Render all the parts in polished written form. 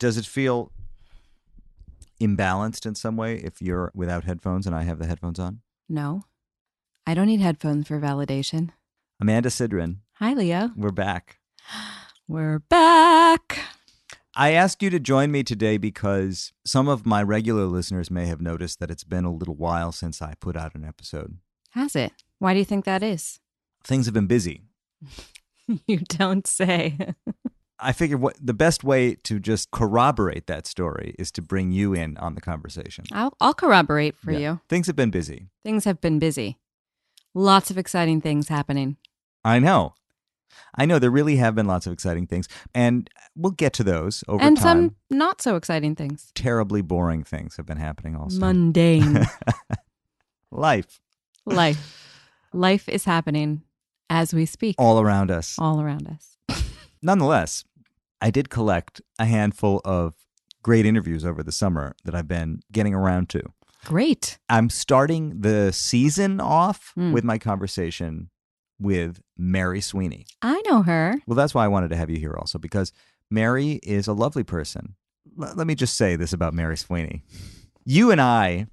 Does it feel imbalanced in some way if you're without headphones and I have the headphones on? No. I don't need headphones for validation. Amanda Sidran. Hi, Leo. We're back. We're back. I asked you to join me today because some of my regular listeners may have noticed that it's been a little while since I put out an episode. Has it? Why do you think that is? Things have been busy. You don't say. I figured the best way to just corroborate that story is to bring you in on the conversation. I'll corroborate for you. Things have been busy. Things have been busy. Lots of exciting things happening. I know. There really have been lots of exciting things. And we'll get to those over time. And some not so exciting things. Terribly boring things have been happening also. Mundane. Life. Life is happening as we speak. All around us. All around us. Nonetheless, I did collect a handful of great interviews over the summer that I've been getting around to. Great. I'm starting the season off with my conversation with Mary Sweeney. I know her. Well, that's why I wanted to have you here also, because Mary is a lovely person. Let me just say this about Mary Sweeney. You and I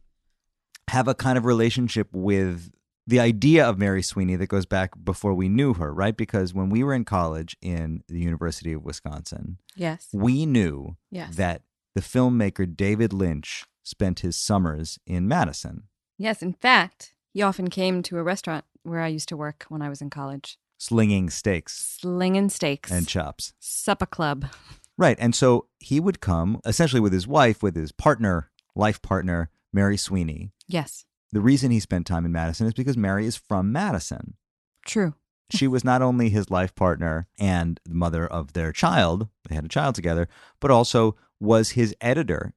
have a kind of relationship with the idea of Mary Sweeney that goes back before we knew her, right? Because when we were in college in the University of Wisconsin, yes, we knew that the filmmaker David Lynch spent his summers in Madison. Yes, in fact, he often came to a restaurant where I used to work when I was in college. Slinging steaks. Slinging steaks. And chops. Supper club. Right. And so he would come essentially with his wife, with his partner, life partner, Mary Sweeney. Yes. The reason he spent time in Madison is because Mary is from Madison. True. She was not only his life partner and the mother of their child, they had a child together, but also was his editor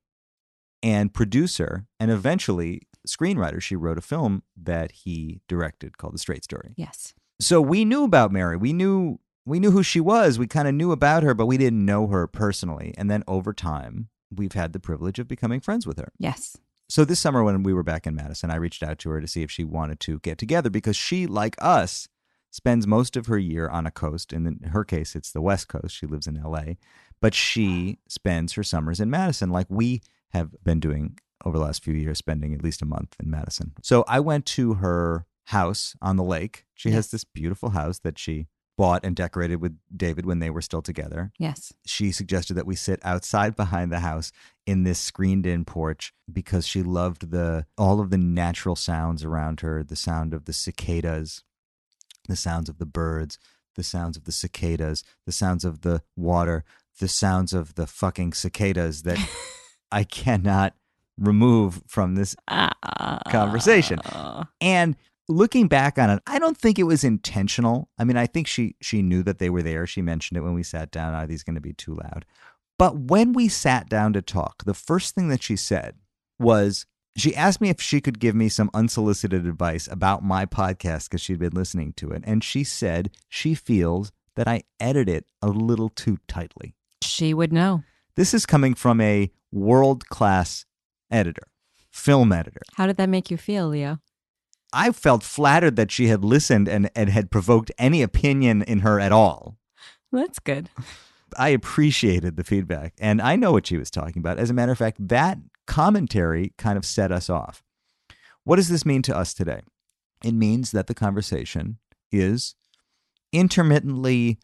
and producer and eventually screenwriter. She wrote a film that he directed called The Straight Story. Yes. So we knew about Mary. We knew who she was. We kind of knew about her, but we didn't know her personally. And then over time, we've had the privilege of becoming friends with her. Yes. So this summer when we were back in Madison, I reached out to her to see if she wanted to get together because she, like us, spends most of her year on a coast. And in her case, it's the West Coast. She lives in L.A. But she spends her summers in Madison like we have been doing over the last few years, spending at least a month in Madison. So I went to her house on the lake. She has this beautiful house that she bought and decorated with David when they were still together. Yes. She suggested that we sit outside behind the house in this screened-in porch because she loved all of the natural sounds around her, the sound of the cicadas, the sounds of the birds, the sounds of the cicadas, the sounds of the water, the sounds of the fucking cicadas that I cannot remove from this conversation. And looking back on it, I don't think it was intentional. I mean, I think she knew that they were there. She mentioned it when we sat down. Are these going to be too loud? But when we sat down to talk, the first thing that she said was, she asked me if she could give me some unsolicited advice about my podcast because she'd been listening to it. And she said she feels that I edit it a little too tightly. She would know. This is coming from a world-class editor, film editor. How did that make you feel, Leo? I felt flattered that she had listened and had provoked any opinion in her at all. That's good. I appreciated the feedback, and I know what she was talking about. As a matter of fact, that commentary kind of set us off. What does this mean to us today? It means that the conversation is intermittently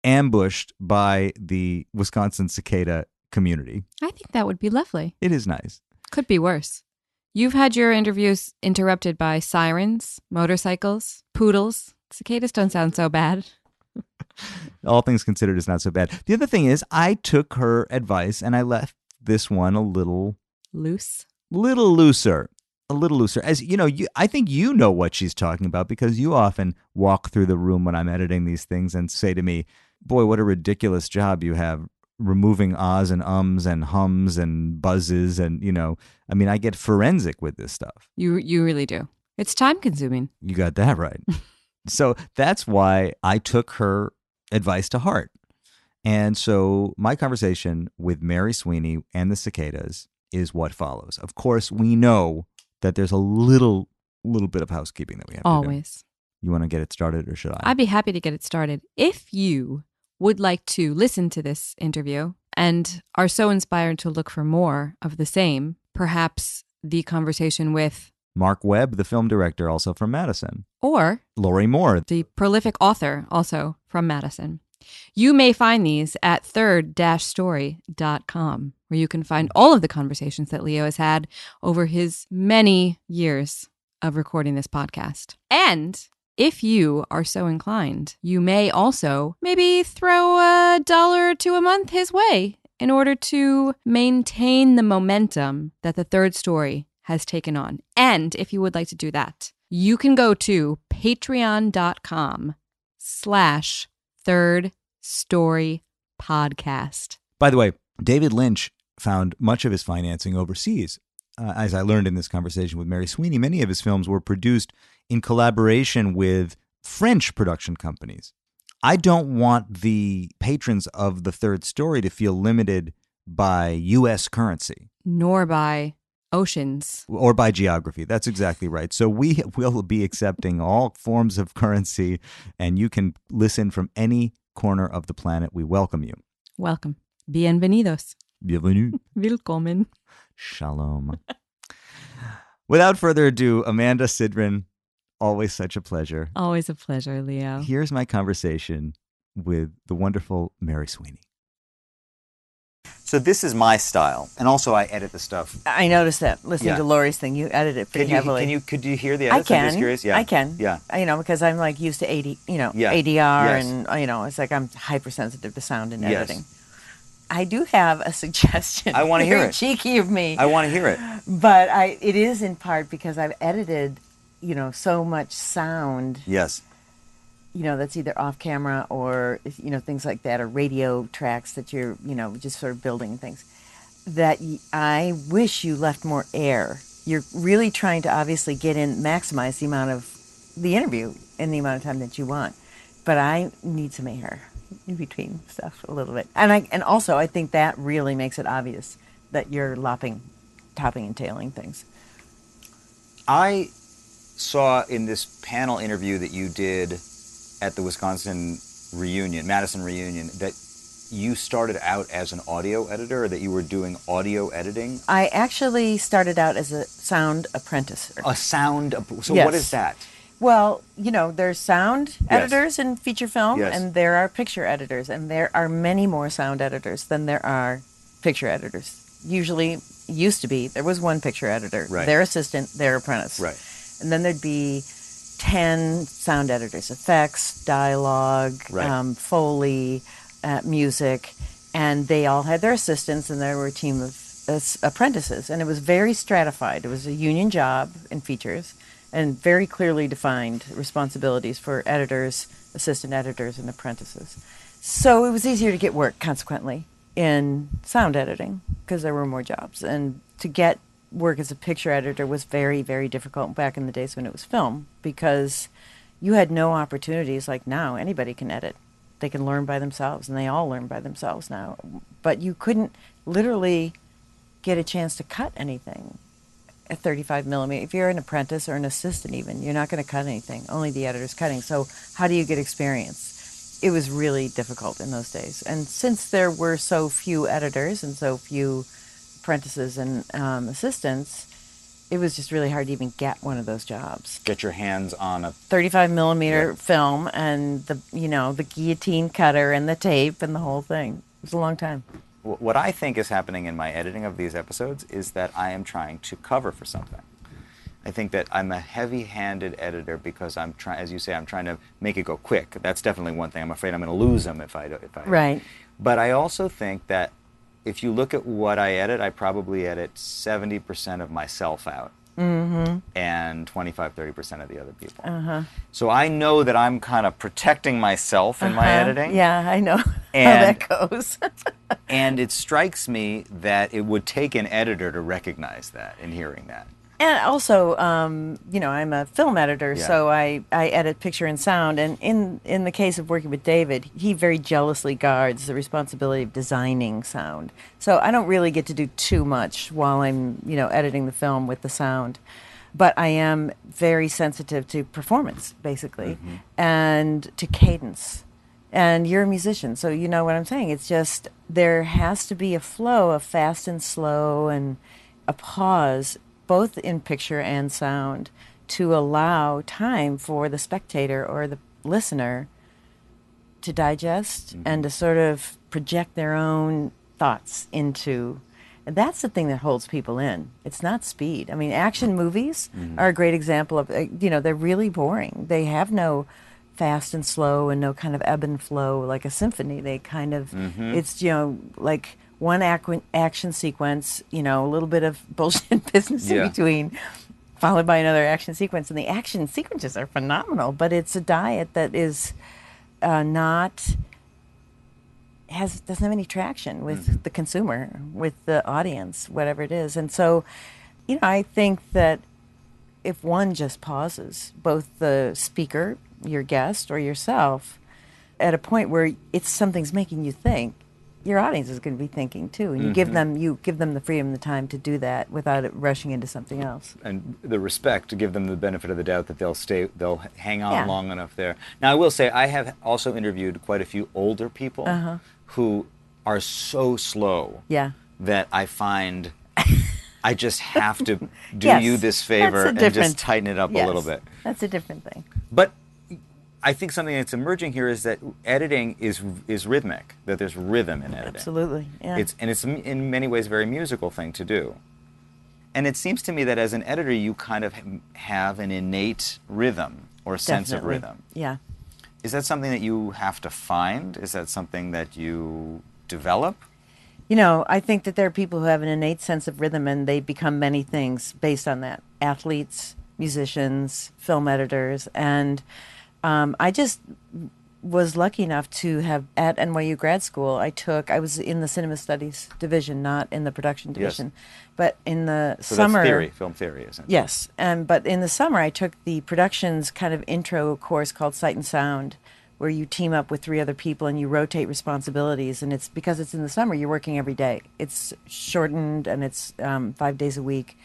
ambushed by the Wisconsin cicada community. I think that would be lovely. It is nice. Could be worse. You've had your interviews interrupted by sirens, motorcycles, poodles. Cicadas don't sound so bad. All things considered, it's not so bad. The other thing is, I took her advice and I left this one a little loose, little looser. As you know, I think you know what she's talking about because you often walk through the room when I'm editing these things and say to me, "Boy, what a ridiculous job you have removing ahs and ums and hums and buzzes." And, I mean, I get forensic with this stuff. You really do. It's time consuming. You got that right. So that's why I took her advice to heart. And so my conversation with Mary Sweeney and the cicadas is what follows. Of course, we know that there's a little bit of housekeeping that we have to do. Always. You want to get it started or should I? I'd be happy to get it started. If you would like to listen to this interview and are so inspired to look for more of the same, perhaps the conversation with Mark Webb, the film director, also from Madison. or Lori Moore, the prolific author, also from Madison. You may find these at third-story.com, where you can find all of the conversations that Leo has had over his many years of recording this podcast. And if you are so inclined, you may also maybe throw $1 or $2 a month his way in order to maintain the momentum that the Third Story has taken on. And if you would like to do that, you can go to patreon.com/third-story-podcast. By the way, David Lynch found much of his financing overseas. As I learned in this conversation with Mary Sweeney, many of his films were produced in collaboration with French production companies. I don't want the patrons of the Third Story to feel limited by U.S. currency. Nor by oceans. Or by geography. That's exactly right. So we will be accepting all forms of currency, and you can listen from any corner of the planet. We welcome you. Welcome. Bienvenidos. Bienvenue. Willkommen. Shalom. Without further ado, Amanda Sidran, always such a pleasure. Always a pleasure, Leo. Here's my conversation with the wonderful Mary Sweeney. So this is my style, and also I edit the stuff. I noticed that listening to Lori's thing. You edit it pretty heavily. Could you hear the edits? I can. I'm just curious. Yeah. I can. Yeah. Because I'm like used to ADR, Yes. and it's like I'm hypersensitive to sound and editing. I do have a suggestion. I want to hear it. Cheeky of me. I want to hear it. But it is in part because I've edited, so much sound. Yes. That's either off camera or, things like that, or radio tracks that you're, just sort of building things, that I wish you left more air. You're really trying to obviously maximize the amount of the interview in the amount of time that you want. But I need some air in between stuff a little bit. And also I think that really makes it obvious that you're topping and tailing things. I saw in this panel interview that you did at the Madison reunion, that you started out as an audio editor, or that you were doing audio editing? I actually started out as a sound apprentice. A sound? So Yes. What is that? Well, there's sound editors in feature film, Yes. and there are picture editors, and there are many more sound editors than there are picture editors. Usually, there was one picture editor, Right. their assistant, their apprentice. Right. And then there'd be 10 sound editors, effects, dialogue, Right. Foley, music, and they all had their assistants, and there were a team of apprentices, and it was very stratified. It was a union job in features, and very clearly defined responsibilities for editors, assistant editors, and apprentices. So it was easier to get work, consequently, in sound editing, because there were more jobs. And to get work as a picture editor was very, very difficult back in the days when it was film, because you had no opportunities like now. Anybody can edit. They can learn by themselves, and they all learn by themselves now. But you couldn't literally get a chance to cut anything at 35 millimeter. If you're an apprentice or an assistant even, you're not going to cut anything. Only the editor's cutting. So how do you get experience? It was really difficult in those days. And since there were so few editors and so few apprentices and assistants, it was just really hard to even get one of those jobs. Get your hands on a 35 millimeter film, and the guillotine cutter and the tape and the whole thing. It was a long time. What I think is happening in my editing of these episodes is that I am trying to cover for something. I think that I'm a heavy-handed editor because I'm trying, as you say, I'm trying to make it go quick. That's definitely one thing. I'm afraid I'm going to lose them if I. Right. But I also think that if you look at what I edit, I probably edit 70% of myself out. Mm-hmm. And 25-30% of the other people. Uh-huh. So I know that I'm kind of protecting myself in my editing. Yeah, I know how that goes. And it strikes me that it would take an editor to recognize that in hearing that. And also, I'm a film editor, so I edit picture and sound. And in the case of working with David, he very jealously guards the responsibility of designing sound. So I don't really get to do too much while I'm, editing the film with the sound. But I am very sensitive to performance, basically, and to cadence. And you're a musician, so you know what I'm saying. It's just there has to be a flow of fast and slow and a pause, both in picture and sound, to allow time for the spectator or the listener to digest and to sort of project their own thoughts into. And that's the thing that holds people in. It's not speed. I mean, action movies are a great example of, they're really boring. They have no fast and slow and no kind of ebb and flow like a symphony. They kind of, it's, like one action sequence, a little bit of bullshit business in between, followed by another action sequence. And the action sequences are phenomenal, but it's a diet that is doesn't have any traction with the consumer, with the audience, whatever it is. And so, I think that if one just pauses, both the speaker, your guest, or yourself, at a point where something's making you think, your audience is going to be thinking too, and you give them the freedom, the time to do that without it rushing into something else. And the respect to give them the benefit of the doubt that they'll hang on long enough there. Now, I will say I have also interviewed quite a few older people who are so slow that I find I just have to do you this favor and just tighten it up a little bit. That's a different thing. But I think something that's emerging here is that editing is rhythmic, that there's rhythm in editing. Absolutely, yeah. It's in many ways a very musical thing to do. And it seems to me that as an editor, you kind of have an innate rhythm or sense of rhythm. Yeah. Is that something that you have to find? Is that something that you develop? I think that there are people who have an innate sense of rhythm and they become many things based on that. Athletes, musicians, film editors, and I just was lucky enough to have, at NYU grad school, I was in the cinema studies division, not in the production division. But in the summer... That's film theory, isn't it? Yes, but in the summer I took the productions kind of intro course called Sight and Sound, where you team up with 3 other people and you rotate responsibilities. And it's because it's in the summer, you're working every day. It's shortened and it's 5 days a week.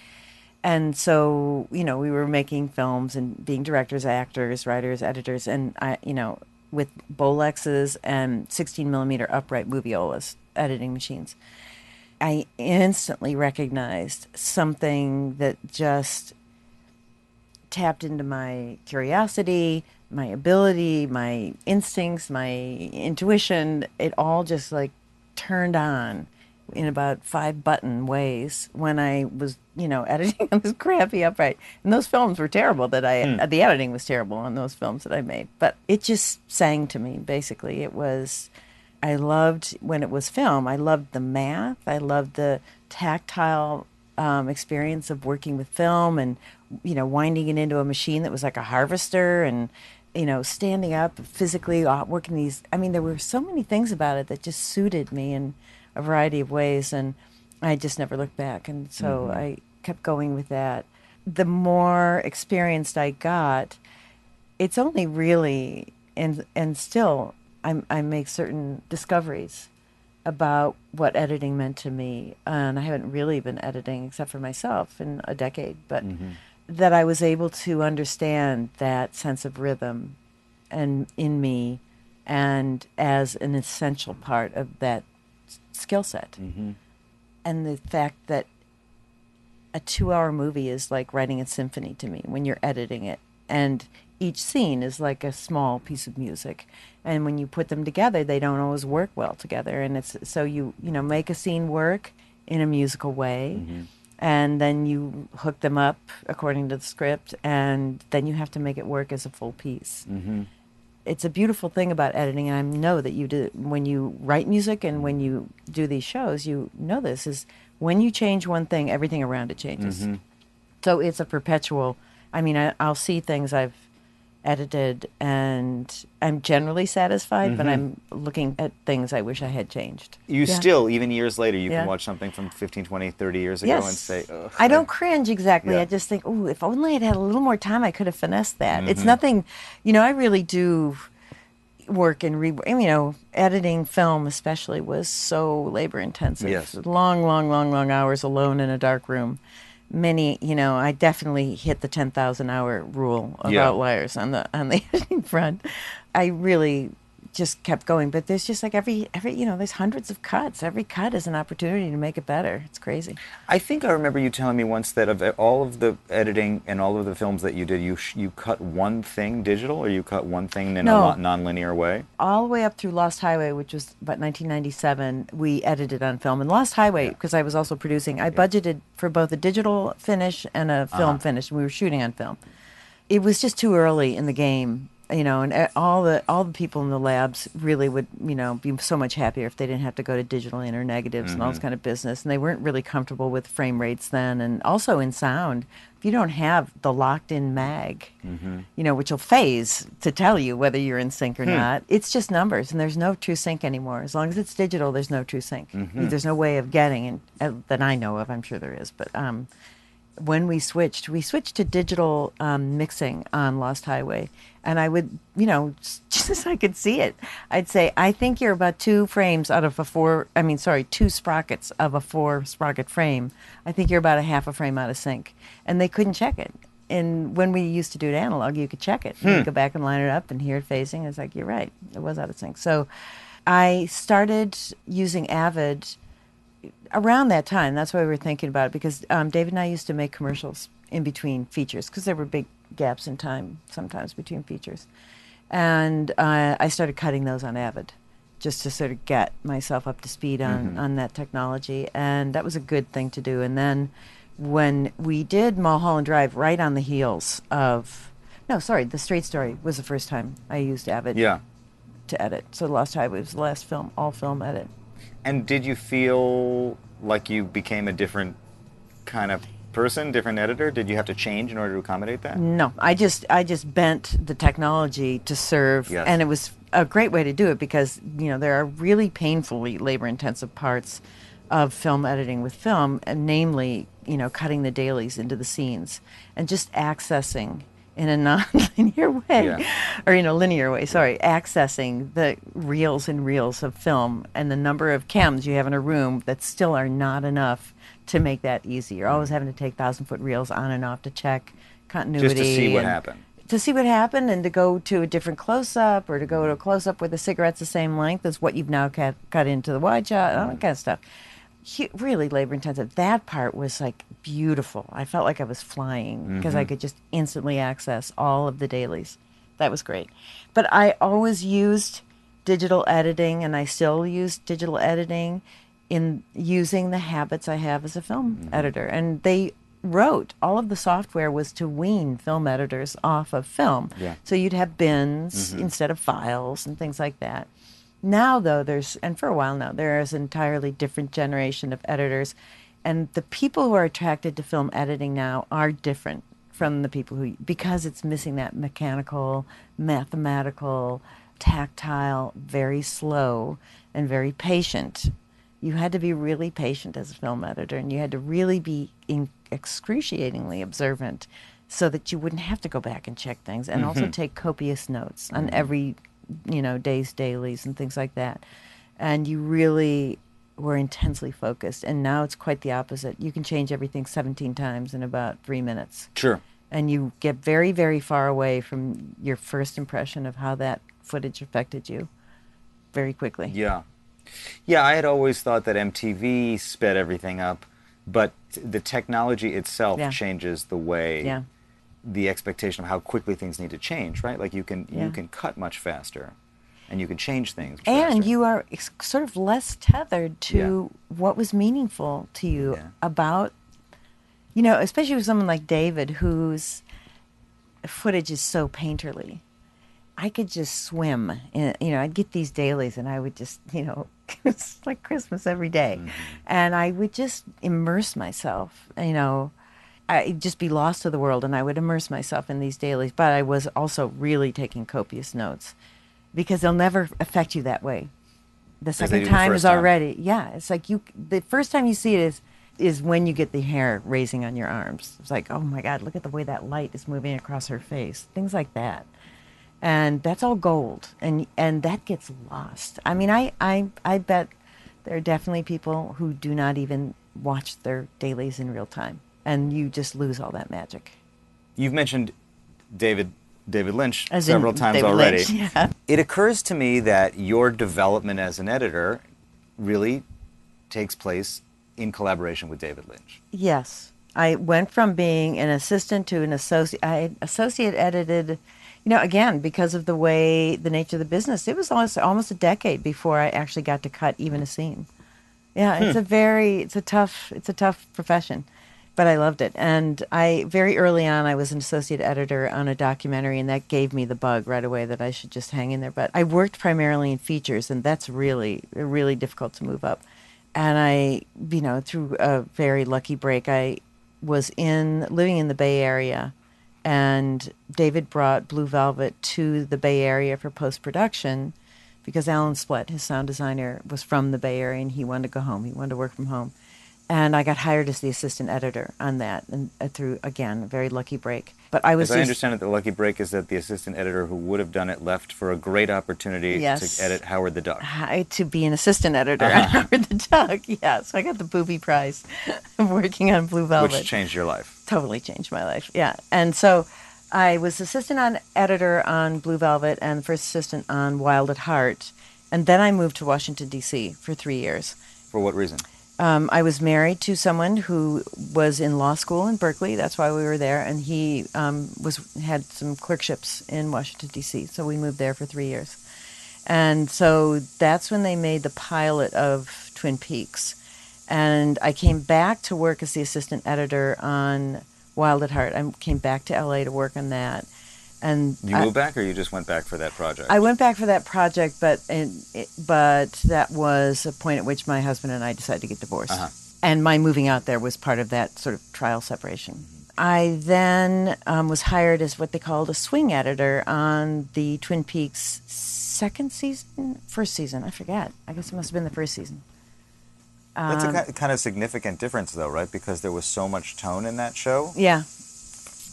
And so, we were making films and being directors, actors, writers, editors, and with Bolexes and 16 millimeter upright moviolas, editing machines. I instantly recognized something that just tapped into my curiosity, my ability, my instincts, my intuition. It all just like turned on in about 5-button ways when I was, editing on this crappy upright. And those films were terrible the editing was terrible on those films that I made. But it just sang to me, basically. I loved, when it was film, I loved the math. I loved the tactile experience of working with film and, winding it into a machine that was like a harvester and, standing up physically, working these. I mean, there were so many things about it that just suited me in a variety of ways, and I just never looked back. And so I kept going with that. The more experienced I got, it's only really, and still, I make certain discoveries about what editing meant to me. And I haven't really been editing except for myself in a decade, but that I was able to understand that sense of rhythm and in me and as an essential part of that skill set. And the fact that a 2-hour movie is like writing a symphony to me when you're editing it, and each scene is like a small piece of music, and when you put them together they don't always work well together, and it's so you make a scene work in a musical way, and then you hook them up according to the script, and then you have to make it work as a full piece. It's a beautiful thing about editing, and I know that you do when you write music and when you do these shows. This is when you change one thing, everything around it changes. So it's a perpetual. I mean, I'll see things I've edited, and I'm generally satisfied, but I'm looking at things I wish I had changed. You still, even years later, you can watch something from 15, 20, 30 years ago and say, ugh. I don't cringe exactly. I just think, oh, if only I'd had a little more time, I could have finessed that. It's nothing, I really do work in, editing film especially was so labor intensive. Yes. Long hours alone in a dark room. Many, I definitely hit the 10,000 hour rule of outliers on the editing front. I really just kept going. But there's just like every there's hundreds of cuts. Every cut is an opportunity to make it better. It's crazy. I think I remember you telling me once that of all of the editing and all of the films that you did, you cut one thing digital, or you cut one thing in a non-linear way? All the way up through Lost Highway, which was about 1997, we edited on film. And Lost Highway, because I was also producing, I budgeted for both a digital finish and a film finish. And we were shooting on film. It was just too early in the game. And all the people in the labs really would, be so much happier if they didn't have to go to digital inner negatives and all this kind of business. And they weren't really comfortable with frame rates then. And also in sound, if you don't have the locked-in mag, which will phase to tell you whether you're in sync or not, it's just numbers, and there's no true sync anymore. As long as it's digital, there's no true sync. There's no way of getting, that I know of. I'm sure there is, but when we switched to digital mixing on Lost Highway, and I would, just as I could see it, I'd say, I think you're about 2 frames out of 2 sprockets of a 4-sprocket frame. I think you're about a half a frame out of sync. And they couldn't check it. And when we used to do it analog, you could check it. You could go back and line it up and hear it phasing. It's like, you're right, it was out of sync. So I started using Avid around that time. That's why we were thinking about it, because David and I used to make commercials in between features, because there were big gaps in time sometimes between features. And I started cutting those on Avid just to sort of get myself up to speed on that technology. And that was a good thing to do. And then when we did Mulholland Drive, right on the heels of... No, sorry, The Straight Story was the first time I used Avid to edit. So Lost Highway was the last film, all-film edit. And did you feel like you became a different kind of person, different editor? Did you have to change in order to accommodate that? No, I just bent the technology to serve, and it was a great way to do it, because there are really painfully labor-intensive parts of film editing with film, and namely cutting the dailies into the scenes and just accessing in a non-linear way, or linear way, accessing the reels and reels of film and the number of chems you have in a room that still are not enough to make that easy. You're always having to take 1,000-foot reels on and off to check continuity. Just to see what happened. To see what happened, and to go to a different close-up, or to go to a close-up where the cigarette's the same length as what you've now cut into the wide shot, all that kind of stuff. Really labor-intensive. That part was like beautiful. I felt like I was flying, because I could just instantly access all of the dailies. That was great. But I always used digital editing, and I still use digital editing in using the habits I have as a film editor. And they wrote, all of the software was to wean film editors off of film. So you'd have bins instead of files and things like that. Now, though, and for a while now, there is an entirely different generation of editors. And the people who are attracted to film editing now are different from the people because it's missing that mechanical, mathematical, tactile, very slow, and very patient. You had to be really patient as a film editor, and you had to really be excruciatingly observant so that you wouldn't have to go back and check things, and also take copious notes on every day's dailies and things like that. And you really were intensely focused. And now it's quite the opposite. You can change everything 17 times in about 3 minutes. Sure. And you get very, very far away from your first impression of how that footage affected you very quickly. Yeah, I had always thought that MTV sped everything up, but the technology itself changes the way the expectation of how quickly things need to change, right? Like you can cut much faster, and you can change things much faster. And you are sort of less tethered to what was meaningful to you about, especially with someone like David, whose footage is so painterly. I could just swim, I'd get these dailies, and I would just, it's like Christmas every day. And I would just immerse myself, I'd just be lost to the world, and I would immerse myself in these dailies. But I was also really taking copious notes, because they'll never affect you that way. The second time is already, it's like the first time you see it is when you get the hair raising on your arms. It's like, oh my God, look at the way that light is moving across her face. Things like that. And that's all gold, and that gets lost. I mean, I bet there are definitely people who do not even watch their dailies in real time, and you just lose all that magic. You've mentioned David David Lynch As several in times David already. Lynch, yeah. It occurs to me that your development as an editor really takes place in collaboration with David Lynch. Yes. I went from being an assistant to an associate. I associate edited, again, because of the nature of the business. It was almost a decade before I actually got to cut even a scene. Yeah, it's a tough profession, but I loved it. And very early on, I was an associate editor on a documentary, and that gave me the bug right away that I should just hang in there. But I worked primarily in features, and that's really difficult to move up. And through a very lucky break, I was living in the Bay Area, and David brought Blue Velvet to the Bay Area for post-production because Alan Splett, his sound designer, was from the Bay Area, and he wanted to go home. He wanted to work from home. And I got hired as the assistant editor on that, and through, again, a very lucky break. But I was As I understand it, the lucky break is that the assistant editor who would have done it left for a great opportunity to edit Howard the Duck. To be an assistant editor on Howard the Duck, yeah. So I got the booby prize of working on Blue Velvet. Which changed your life. Totally changed my life, yeah. And so I was assistant editor on Blue Velvet and first assistant on Wild at Heart. And then I moved to Washington, D.C. for 3 years. For what reason? I was married to someone who was in law school in Berkeley. That's why we were there. And he had some clerkships in Washington, D.C., so we moved there for 3 years. And so that's when they made the pilot of Twin Peaks. And I came back to work as the assistant editor on Wild at Heart. I came back to L.A. to work on that. And you moved back, or you just went back for that project? I went back for that project, but that was a point at which my husband and I decided to get divorced. And my moving out there was part of that sort of trial separation. I then was hired as what they called a swing editor on the Twin Peaks first season, I forget. I guess it must have been the first season. That's a kind of significant difference, though, right? Because there was so much tone in that show. Yeah.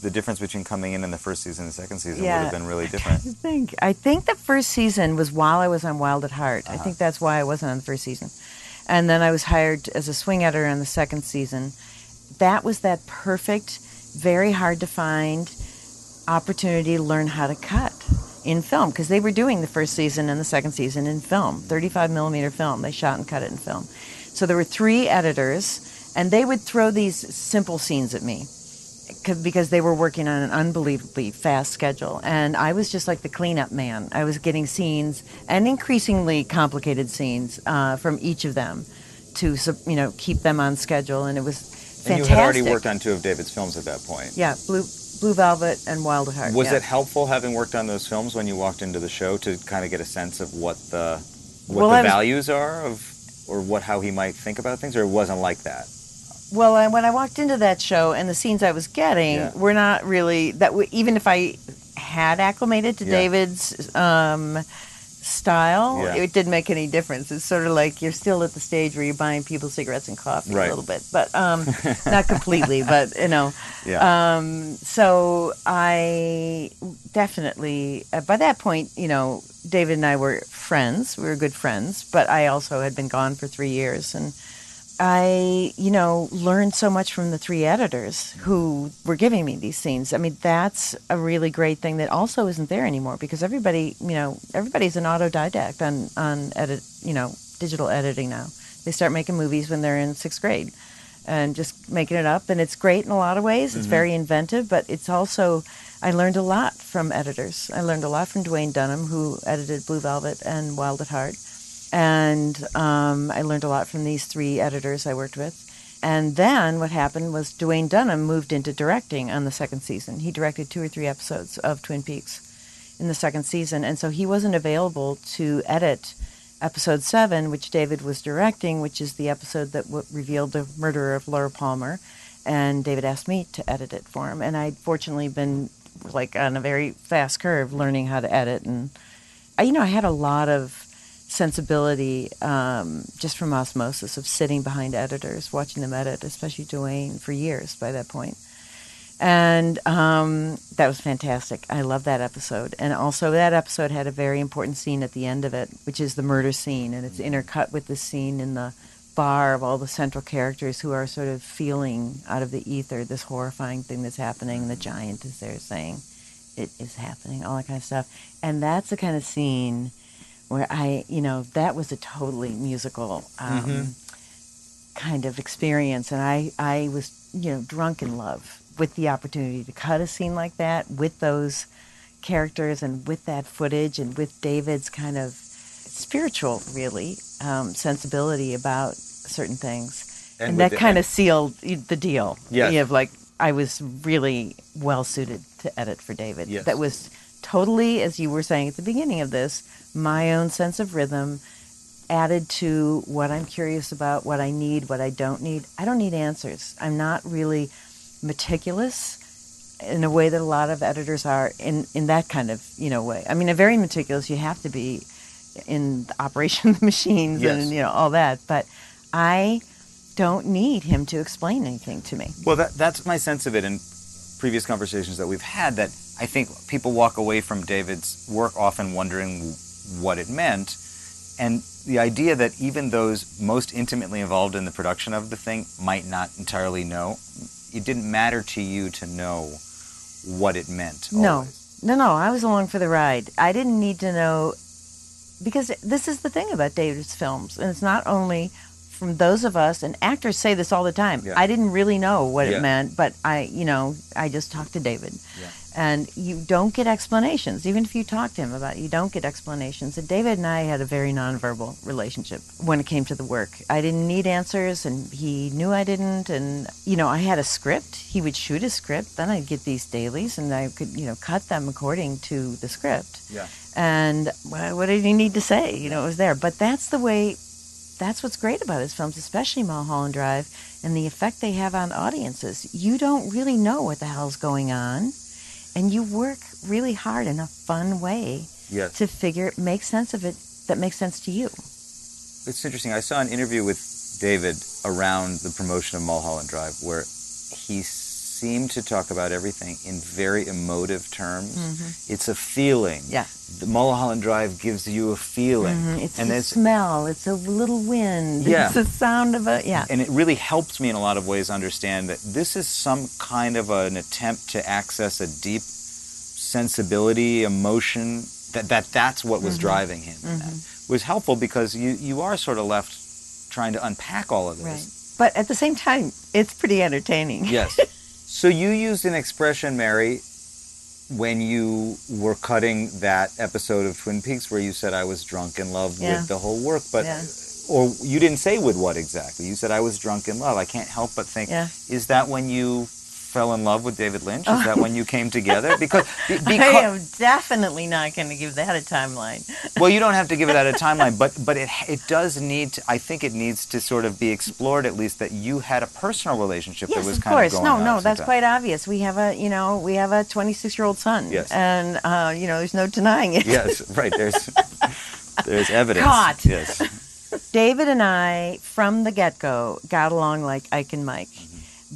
The difference between coming in the first season and the second season would have been really different. I think the first season was while I was on Wild at Heart. I think that's why I wasn't on the first season. And then I was hired as a swing editor on the second season. That was that perfect, very hard to find opportunity to learn how to cut in film, because they were doing the first season and the second season in film, 35 millimeter film. They shot and cut it in film. So there were 3 editors, and they would throw these simple scenes at me, because they were working on an unbelievably fast schedule. And I was just like the cleanup man. I was getting scenes, and increasingly complicated scenes, from each of them to, keep them on schedule. And it was fantastic. And you had already worked on 2 of David's films at that point. Yeah, Blue Velvet and Wild at Heart. Was it helpful having worked on those films when you walked into the show to kind of get a sense of what the values are or how he might think about things, or it wasn't like that? Well, when I walked into that show and the scenes I was getting were not really even if I had acclimated to David's style, it didn't make any difference. It's sort of like you're still at the stage where you're buying people cigarettes and coffee a little bit, but not completely, but so I definitely by that point, David and I were friends. We were good friends, but I also had been gone for 3 years, and I, learned so much from the 3 editors who were giving me these scenes. I mean, that's a really great thing that also isn't there anymore, because everybody's an autodidact on digital editing now. They start making movies when they're in 6th grade and just making it up. And it's great in a lot of ways. It's very inventive, but it's also, I learned a lot from editors. I learned a lot from Duane Dunham, who edited Blue Velvet and Wild at Heart. And I learned a lot from these 3 editors I worked with. And then what happened was Duane Dunham moved into directing on the second season. He directed 2 or 3 episodes of Twin Peaks in the second season. And so he wasn't available to edit episode 7, which David was directing, which is the episode that revealed the murder of Laura Palmer. And David asked me to edit it for him. And I'd fortunately been on a very fast curve learning how to edit. And I had a lot of sensibility just from osmosis of sitting behind editors, watching them edit, especially Duane, for years by that point. And that was fantastic. I love that episode. And also that episode had a very important scene at the end of it, which is the murder scene. And it's intercut with the scene in the bar of all the central characters who are sort of feeling out of the ether this horrifying thing that's happening. The giant is there saying, it is happening, all that kind of stuff. And that's the kind of scene where that was a totally musical kind of experience. And I was, drunk in love with the opportunity to cut a scene like that with those characters and with that footage and with David's kind of spiritual, really, sensibility about certain things. And that kind of sealed the deal. Yes. I was really well suited to edit for David. Yes. That was totally, as you were saying at the beginning of this, my own sense of rhythm added to what I'm curious about, what I need, what I don't need. I don't need answers. I'm not really meticulous in a way that a lot of editors are in that kind of, way. I mean, a very meticulous, you have to be in the operation of the machines and, all that. But I don't need him to explain anything to me. Well, that's my sense of it in previous conversations that we've had, that I think people walk away from David's work often wondering what it meant. And the idea that even those most intimately involved in the production of the thing might not entirely know, it didn't matter to you to know what it meant always. No, I was along for the ride. I didn't need to know, because this is the thing about David's films, and it's not only from those of us, and actors say this all the time. Yeah. I didn't really know what it meant, but I just talked to David. Yeah. And you don't get explanations. Even if you talk to him about it, you don't get explanations. And David and I had a very nonverbal relationship when it came to the work. I didn't need answers, and he knew I didn't. And, I had a script. He would shoot a script. Then I'd get these dailies, and I could, cut them according to the script. Yeah. And what did he need to say? It was there. But that's what's great about his films, especially Mulholland Drive, and the effect they have on audiences. You don't really know what the hell's going on, and you work really hard in a fun way to make sense of it that makes sense to you. It's interesting. I saw an interview with David around the promotion of Mulholland Drive where he seemed to talk about everything in very emotive terms. Mm-hmm. It's a feeling. Yeah. The Mulholland Drive gives you a feeling. Mm-hmm. It's a smell. It's a little wind. Yeah. It's the sound of a, And it really helped me in a lot of ways understand that this is some kind of an attempt to access a deep sensibility, emotion, that's what was driving him. Mm-hmm. That was helpful because you are sort of left trying to unpack all of this. Right. But at the same time, it's pretty entertaining. Yes. So you used an expression, Mary, when you were cutting that episode of Twin Peaks where you said I was drunk in love with the whole work, but or you didn't say with what exactly. You said I was drunk in love. I can't help but think, is that when you fell in love with David Lynch? Is that when you came together? Because I am definitely not going to give that a timeline. Well, you don't have to give it a timeline, but it does need to, I think it needs to sort of be explored at least that you had a personal relationship that was kind of going on. No, that's quite obvious. We have a 26-year-old son. Yes. And there's no denying it. Yes, right. There's evidence. Caught. Yes. David and I, from the get-go, got along like Ike and Mike.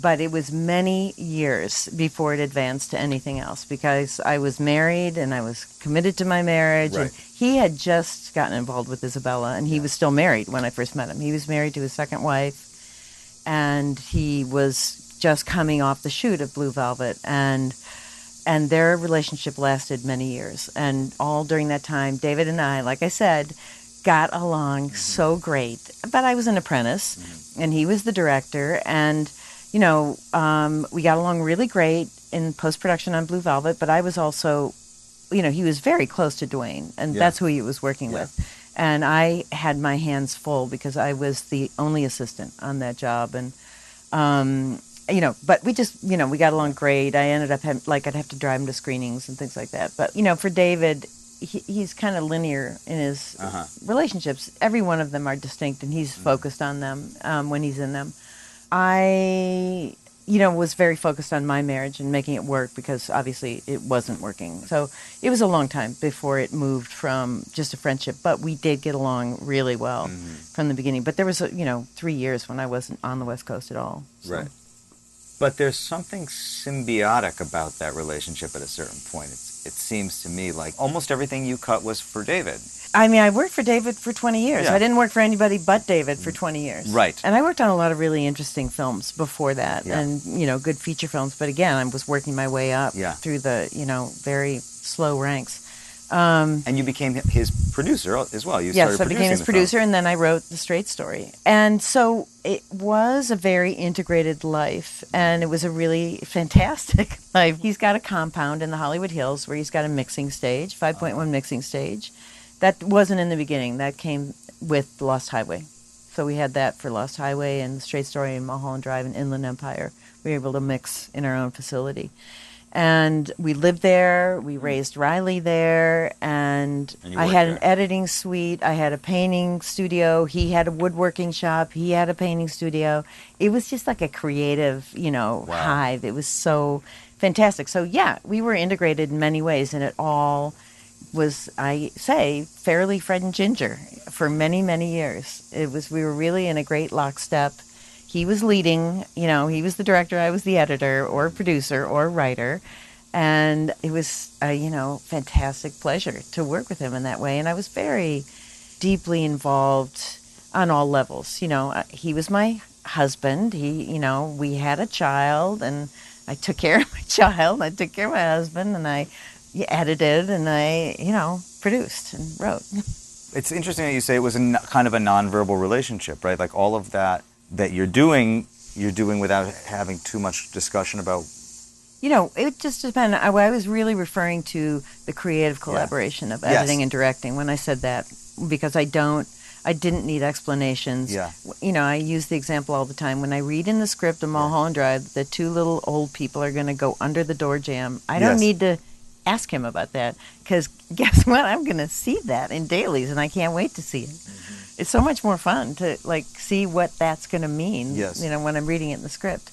But it was many years before it advanced to anything else because I was married and I was committed to my marriage. Right. And he had just gotten involved with Isabella, and he was still married when I first met him. He was married to his second wife, and he was just coming off the shoot of Blue Velvet. And their relationship lasted many years. And all during that time, David and I, like I said, got along so great. But I was an apprentice, and he was the director, and we got along really great in post-production on Blue Velvet, but I was also, he was very close to Dwayne, and that's who he was working with. And I had my hands full because I was the only assistant on that job. And, but we just, we got along great. I ended up having, I'd have to drive him to screenings and things like that. But, for David, he's kind of linear in his relationships. Every one of them are distinct, and he's focused on them when he's in them. I, was very focused on my marriage and making it work because obviously it wasn't working. So it was a long time before it moved from just a friendship, but we did get along really well from the beginning. But there was, 3 years when I wasn't on the West Coast at all. So. Right. But there's something symbiotic about that relationship at a certain point. it seems to me like almost everything you cut was for David. I mean, I worked for David for 20 years. Yeah. I didn't work for anybody but David for 20 years. Right. And I worked on a lot of really interesting films before that, Yeah. and, good feature films. But again, I was working my way up through the, very slow ranks. And you became his producer as well. Yes, I became his producer, and then I wrote The Straight Story. And so it was a very integrated life, and it was a really fantastic life. He's got a compound in the Hollywood Hills where he's got a mixing stage, 5.1 mixing stage. That wasn't in the beginning. That came with Lost Highway. So we had that for Lost Highway and The Straight Story and Mulholland Drive and Inland Empire. We were able to mix in our own facility. And we lived there, we raised Riley there, and I had an editing suite, I had a painting studio, he had a woodworking shop, he had a painting studio. It was just like a creative, hive. It was so fantastic. So yeah, we were integrated in many ways, and it all was, I say, fairly Fred and Ginger for many, many years. We were really in a great lockstep. He was leading, he was the director, I was the editor or producer or writer. And it was a, fantastic pleasure to work with him in that way. And I was very deeply involved on all levels. He was my husband. We had a child, and I took care of my child. I took care of my husband, and I edited, and I, produced and wrote. It's interesting that you say it was kind of a nonverbal relationship, right? Like all of that you're doing without having too much discussion about. It just depends. I was really referring to the creative collaboration of editing and directing when I said that, because I didn't need explanations. Yeah. I use the example all the time. When I read in the script of Mulholland Drive that two little old people are going to go under the door jamb, I don't need to ask him about that, because guess what? I'm going to see that in dailies, and I can't wait to see it. Mm-hmm. It's so much more fun to see what that's going to mean. Yes. When I'm reading it in the script.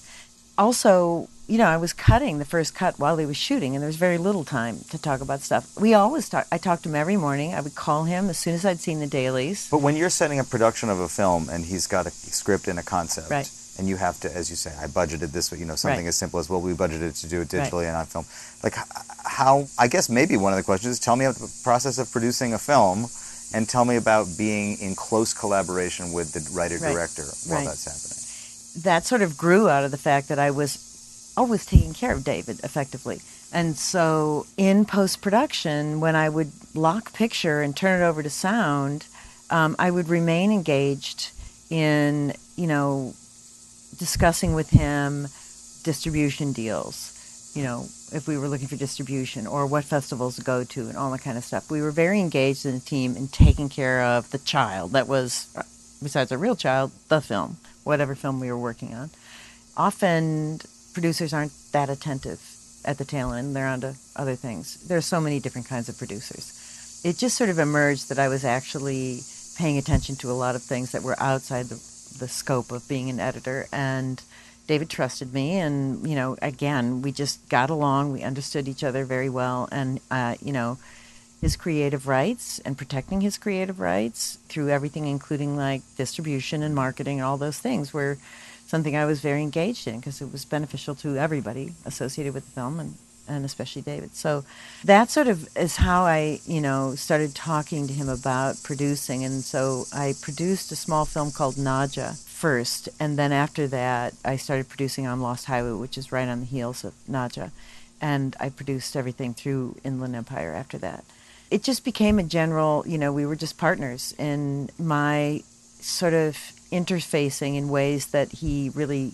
Also, I was cutting the first cut while they were shooting, and there was very little time to talk about stuff. We always talk. I talked to him every morning. I would call him as soon as I'd seen the dailies. But when you're setting a production of a film and he's got a script and a concept, right, and you have to, as you say, I budgeted this, something as simple as, well, we budgeted to do it digitally and on film. Like how, I guess maybe one of the questions is, tell me about the process of producing a film, and tell me about being in close collaboration with the writer-director while that's happening. That sort of grew out of the fact that I was always taking care of David effectively. And so in post-production, when I would lock picture and turn it over to sound, I would remain engaged in, discussing with him distribution deals, if we were looking for distribution, or what festivals to go to and all that kind of stuff. We were very engaged in a team in taking care of the child that was, besides a real child, the film, whatever film we were working on. Often producers aren't that attentive at the tail end. They're onto other things. There are so many different kinds of producers. It just sort of emerged that I was actually paying attention to a lot of things that were outside the scope of being an editor, and David trusted me, and, again, we just got along. We understood each other very well, and, his creative rights and protecting his creative rights through everything, including, distribution and marketing and all those things, were something I was very engaged in, because it was beneficial to everybody associated with the film, and especially David. So that sort of is how I, started talking to him about producing, and so I produced a small film called Nadja first, and then after that I started producing on Lost Highway, which is right on the heels of Nadja, and I produced everything through Inland Empire after that. It just became a general, we were just partners in my sort of interfacing in ways that he really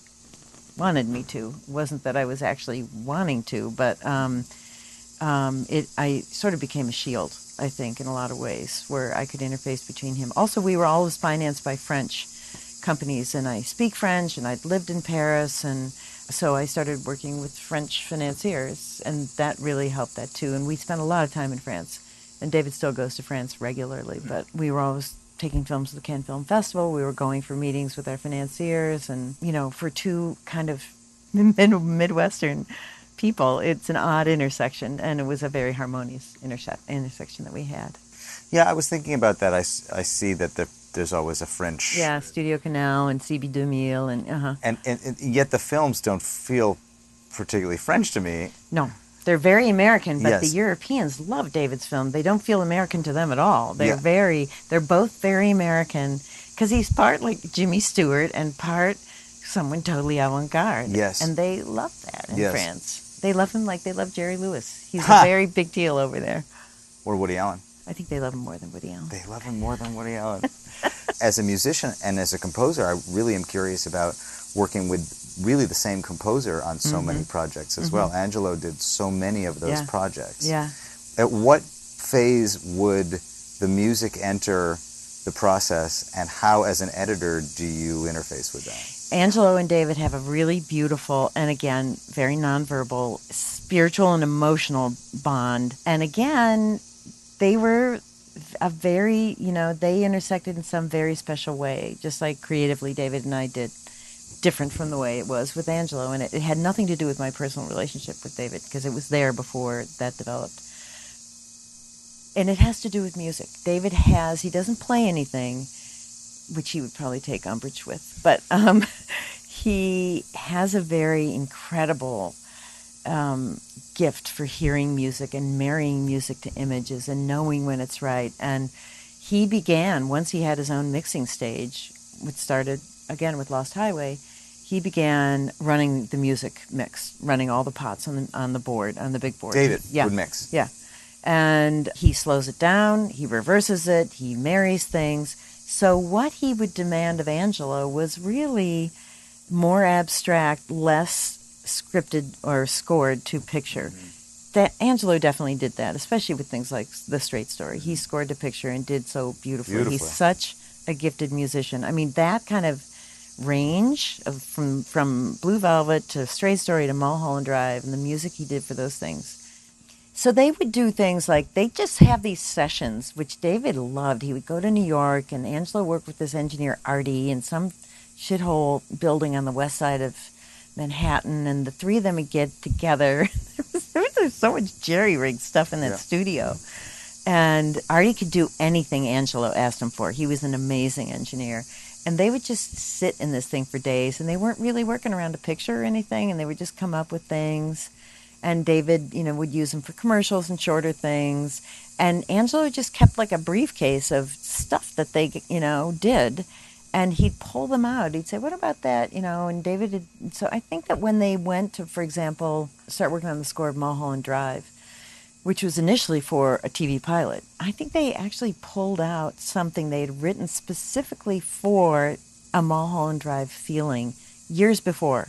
wanted me to. It wasn't that I was actually wanting to, but I sort of became a shield, I think, in a lot of ways, where I could interface between him. Also, we were always financed by French companies, and I speak French, and I'd lived in Paris, and so I started working with French financiers, and that really helped that too. And we spent a lot of time in France, and David still goes to France regularly, but we were always taking films to the Cannes Film Festival. We were going for meetings with our financiers, and, for two kind of Midwestern people, it's an odd intersection, and it was a very harmonious intersection that we had. Yeah, I was thinking about that. I see that there's always a French... Yeah, Studio Canal and CB 2000 and... And yet the films don't feel particularly French to me. No, They're very American, but Yes. the Europeans love David's film. They don't feel American to them at all. They're Yeah. they're both very American because he's part like Jimmy Stewart and part someone totally avant-garde. Yes. And they love that in Yes. France. They love him like they love Jerry Lewis. He's a very big deal over there. Or Woody Allen. I think they love him more than Woody Allen. They love him more than Woody Allen. As a musician and as a composer, I really am curious about working with really the same composer on so many projects as well. Angelo did so many of those projects. Yeah. At what phase would the music enter the process, and how, as an editor, do you interface with that? Angelo and David have a really beautiful and, again, very nonverbal, spiritual and emotional bond. And again, they were a very, they intersected in some very special way, just like creatively David and I did, different from the way it was with Angelo. And it had nothing to do with my personal relationship with David, because it was there before that developed. And it has to do with music. David he doesn't play anything, which he would probably take umbrage with, but he has a very incredible gift for hearing music and marrying music to images and knowing when it's right. And he began, once he had his own mixing stage, which started, again, with Lost Highway, he began running the music mix, running all the pots on the board, on the big board. David would mix. Yeah. And he slows it down, he reverses it, he marries things. So what he would demand of Angelo was really more abstract, less scripted or scored to picture. That Angelo definitely did that, especially with things like The Straight Story. He scored to picture and did so beautifully. He's such a gifted musician. I mean, that kind of range of from Blue Velvet to Straight Story to Mulholland Drive and the music he did for those things. So they would do things like, they just have these sessions, which David loved. He would go to New York, and Angelo worked with this engineer, Artie, in some shithole building on the west side of Manhattan, and the three of them would get together. there was so much jerry-rigged stuff in that studio. And Artie could do anything Angelo asked him for. He was an amazing engineer. And they would just sit in this thing for days, and they weren't really working around a picture or anything, and they would just come up with things. And David, would use them for commercials and shorter things. And Angelo just kept like a briefcase of stuff that they, did. And he'd pull them out. He'd say, what about that? And David so I think that when they went to, for example, start working on the score of Mulholland Drive, which was initially for a TV pilot, I think they actually pulled out something they had written specifically for a Mulholland Drive feeling years before.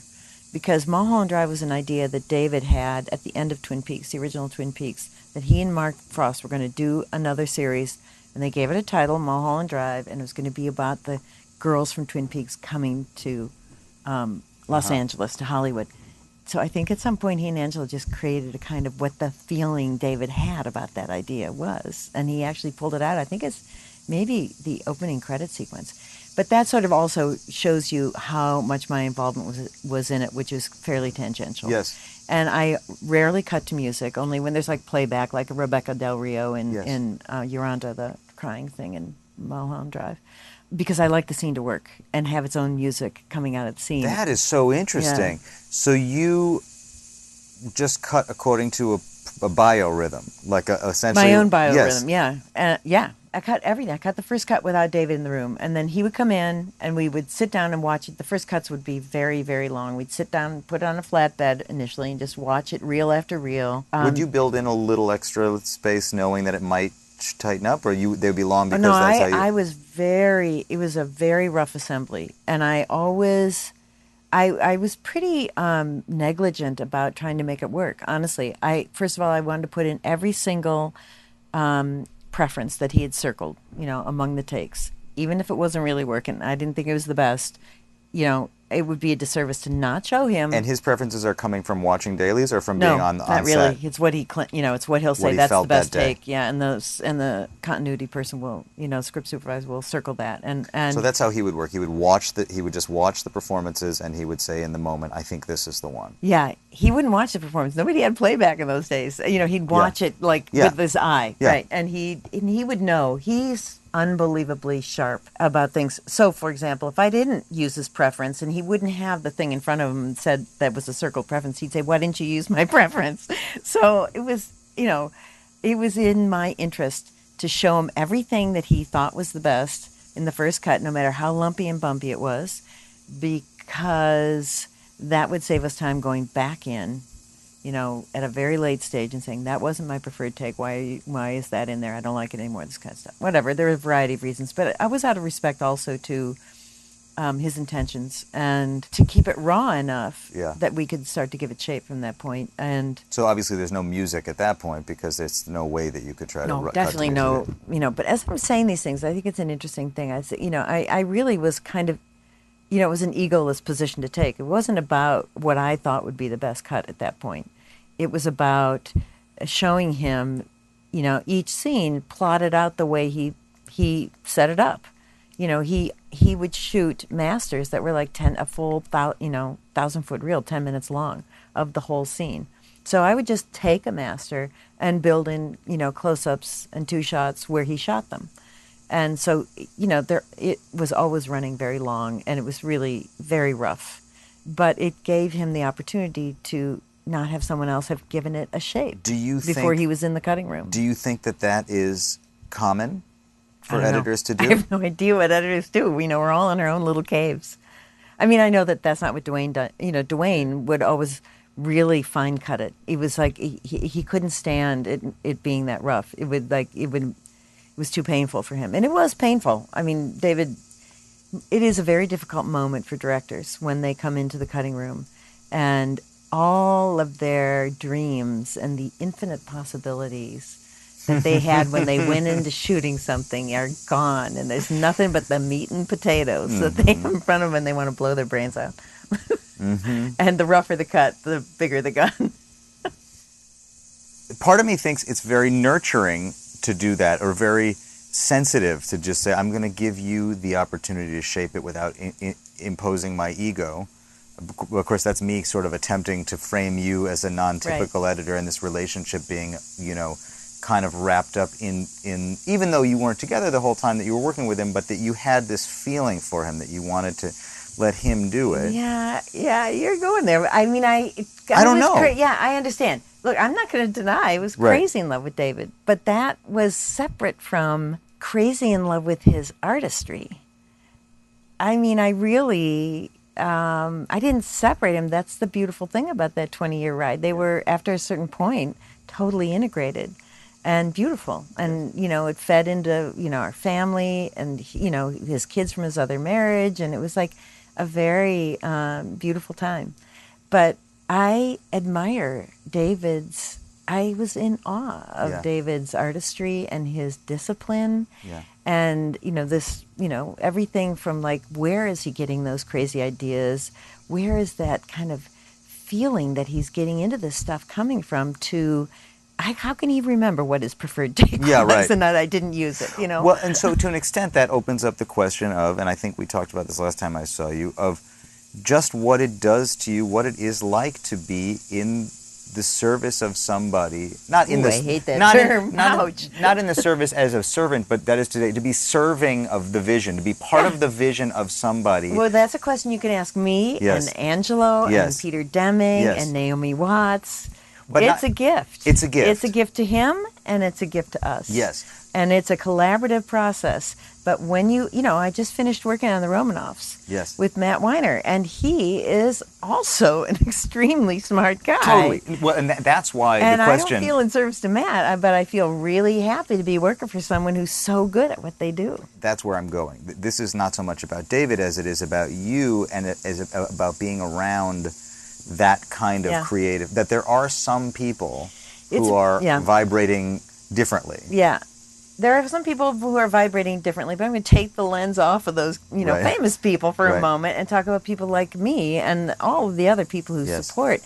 Because Mulholland Drive was an idea that David had at the end of Twin Peaks, the original Twin Peaks, that he and Mark Frost were going to do another series, and they gave it a title, Mulholland Drive, and it was going to be about the girls from Twin Peaks coming to Los Angeles, to Hollywood. So I think at some point he and Angelo just created a kind of what the feeling David had about that idea was, and he actually pulled it out. I think it's maybe the opening credit sequence. But that sort of also shows you how much my involvement was in it, which is fairly tangential. Yes. And I rarely cut to music, only when there's like playback, like a Rebecca Del Rio in Yolanda, the crying thing in Mulholland Drive, because I like the scene to work and have its own music coming out of the scene. That is so interesting. Yeah. So you just cut according to a biorhythm, like essentially... My own biorhythm, yeah. I cut everything. I cut the first cut without David in the room. And then he would come in, and we would sit down and watch it. The first cuts would be very, very long. We'd sit down, put it on a flatbed initially, and just watch it reel after reel. Would you build in a little extra space knowing that it might tighten up, or they'd be long because that's how you... I was it was a very rough assembly. And I always... I was pretty negligent about trying to make it work, honestly. First of all, I wanted to put in every single... preference that he had circled, among the takes. Even if it wasn't really working, I didn't think it was the best, it would be a disservice to not show him. And his preferences are coming from watching dailies or from being on set? No, not really. It's what it's what he'll say. That's the best take. Yeah, and the continuity person will, script supervisor will circle that. And so that's how he would work. He would just watch the performances, and he would say in the moment, I think this is the one. Yeah, he wouldn't watch the performance. Nobody had playback in those days. He'd watch it with his eye, right? And he would know. He's unbelievably sharp about things. So, for example, if I didn't use his preference and he wouldn't have the thing in front of him and said that was a circle preference, he'd say, why didn't you use my preference? So it was, it was in my interest to show him everything that he thought was the best in the first cut, no matter how lumpy and bumpy it was, because that would save us time going back in, at a very late stage and saying, that wasn't my preferred take. Why is that in there? I don't like it anymore, this kind of stuff. Whatever. There are a variety of reasons. But I was out of respect also to his intentions and to keep it raw enough that we could start to give it shape from that point. And so obviously there's no music at that point because there's no way that you could try to cut definitely no, but as I'm saying these things, I think it's an interesting thing. I really was kind of, it was an egoless position to take. It wasn't about what I thought would be the best cut at that point. It was about showing him, each scene plotted out the way he set it up. He would shoot masters that were like a full 1,000-foot reel, 10 minutes long of the whole scene. So I would just take a master and build in, close-ups and two shots where he shot them. And so, it was always running very long, and it was really very rough. But it gave him the opportunity to not have someone else have given it a shape before he was in the cutting room. Do you think that is common for editors to do? I have no idea what editors do. We're all in our own little caves. I mean, I know that that's not what Dwayne does. Dwayne would always really fine cut it. It was like he couldn't stand it being that rough. It was too painful for him. And it was painful. I mean, David, it is a very difficult moment for directors when they come into the cutting room and all of their dreams and the infinite possibilities that they had when they went into shooting something are gone. And there's nothing but the meat and potatoes that they have in front of them and they want to blow their brains out. And the rougher the cut, the bigger the gun. Part of me thinks it's very nurturing to do that, or very sensitive to just say, I'm going to give you the opportunity to shape it without imposing my ego. Of course, that's me sort of attempting to frame you as a non-typical editor, and this relationship being, kind of wrapped up in, even though you weren't together the whole time that you were working with him, but that you had this feeling for him that you wanted to let him do it. Yeah, you're going there. I mean, I don't know. I understand. Look, I'm not going to deny I was crazy in love with David, but that was separate from crazy in love with his artistry. I mean, I really, I didn't separate him. That's the beautiful thing about that 20-year ride. They were, after a certain point, totally integrated and beautiful. And, it fed into, our family and, his kids from his other marriage. And it was like a very beautiful time. But I admire I was in awe of David's artistry and his discipline. Yeah. And, everything from like, where is he getting those crazy ideas? Where is that kind of feeling that he's getting into this stuff coming from to, how can he remember what his preferred take was and that I didn't use it, Well, and so to an extent that opens up the question of, and I think we talked about this last time I saw you, of just what it does to you, what it is like to be in the service of somebody, I hate that term. Not in the service as a servant, but that is to be serving of the vision, to be part of the vision of somebody. Well, that's a question you can ask me and Angelo and Peter Deming and Naomi Watts. But it's a gift. It's a gift. It's a gift to him and it's a gift to us. Yes. And it's a collaborative process. But when I just finished working on the Romanoffs with Matt Weiner, and he is also an extremely smart guy. Totally. Well, and that's why the question... And I don't feel in service to Matt, but I feel really happy to be working for someone who's so good at what they do. That's where I'm going. This is not so much about David as it is about you, and it is about being around that kind of creative... That there are some people who are vibrating differently. Yeah. There are some people who are vibrating differently, but I'm going to take the lens off of those, famous people for a moment and talk about people like me and all of the other people who support.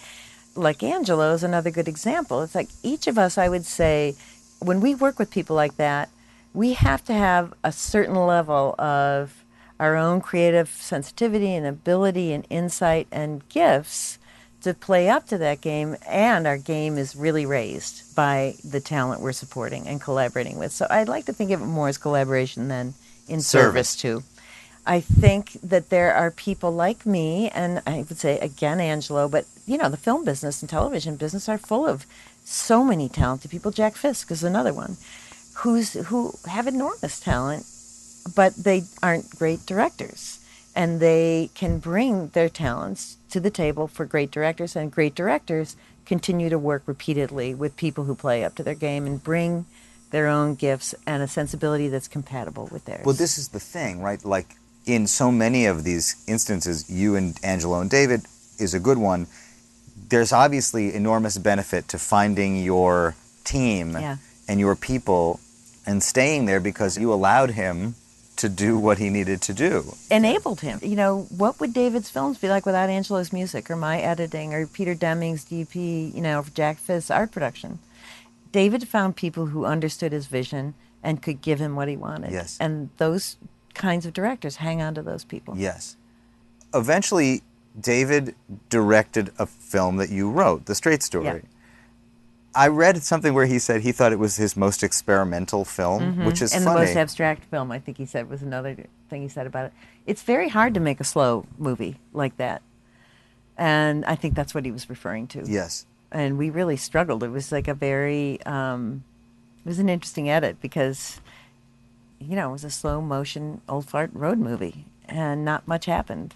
Like Angelo is another good example. It's like each of us, I would say, when we work with people like that, we have to have a certain level of our own creative sensitivity and ability and insight and gifts to play up to that game, and our game is really raised by the talent we're supporting and collaborating with. So I'd like to think of it more as collaboration than in service to. I think that there are people like me, and I would say, again, Angelo, but, the film business and television business are full of so many talented people. Jack Fisk is another one, who have enormous talent, but they aren't great directors. And they can bring their talents to the table for great directors, and great directors continue to work repeatedly with people who play up to their game and bring their own gifts and a sensibility that's compatible with theirs. Well, this is the thing, right? Like, in so many of these instances, you and Angelo and David is a good one. There's obviously enormous benefit to finding your team and your people and staying there because you allowed him to do what he needed to do. Enabled him. What would David's films be like without Angelo's music or my editing or Peter Deming's DP, or Jack Fisk's art production? David found people who understood his vision and could give him what he wanted. Yes. And those kinds of directors hang on to those people. Yes. Eventually, David directed a film that you wrote, The Straight Story. Yeah. I read something where he said he thought it was his most experimental film, which is and funny. the most abstract film, I think he said, was another thing he said about it. It's very hard to make a slow movie like that. And I think that's what he was referring to. Yes. And we really struggled. It was like a very, it was an interesting edit because, it was a slow motion old fart road movie and not much happened.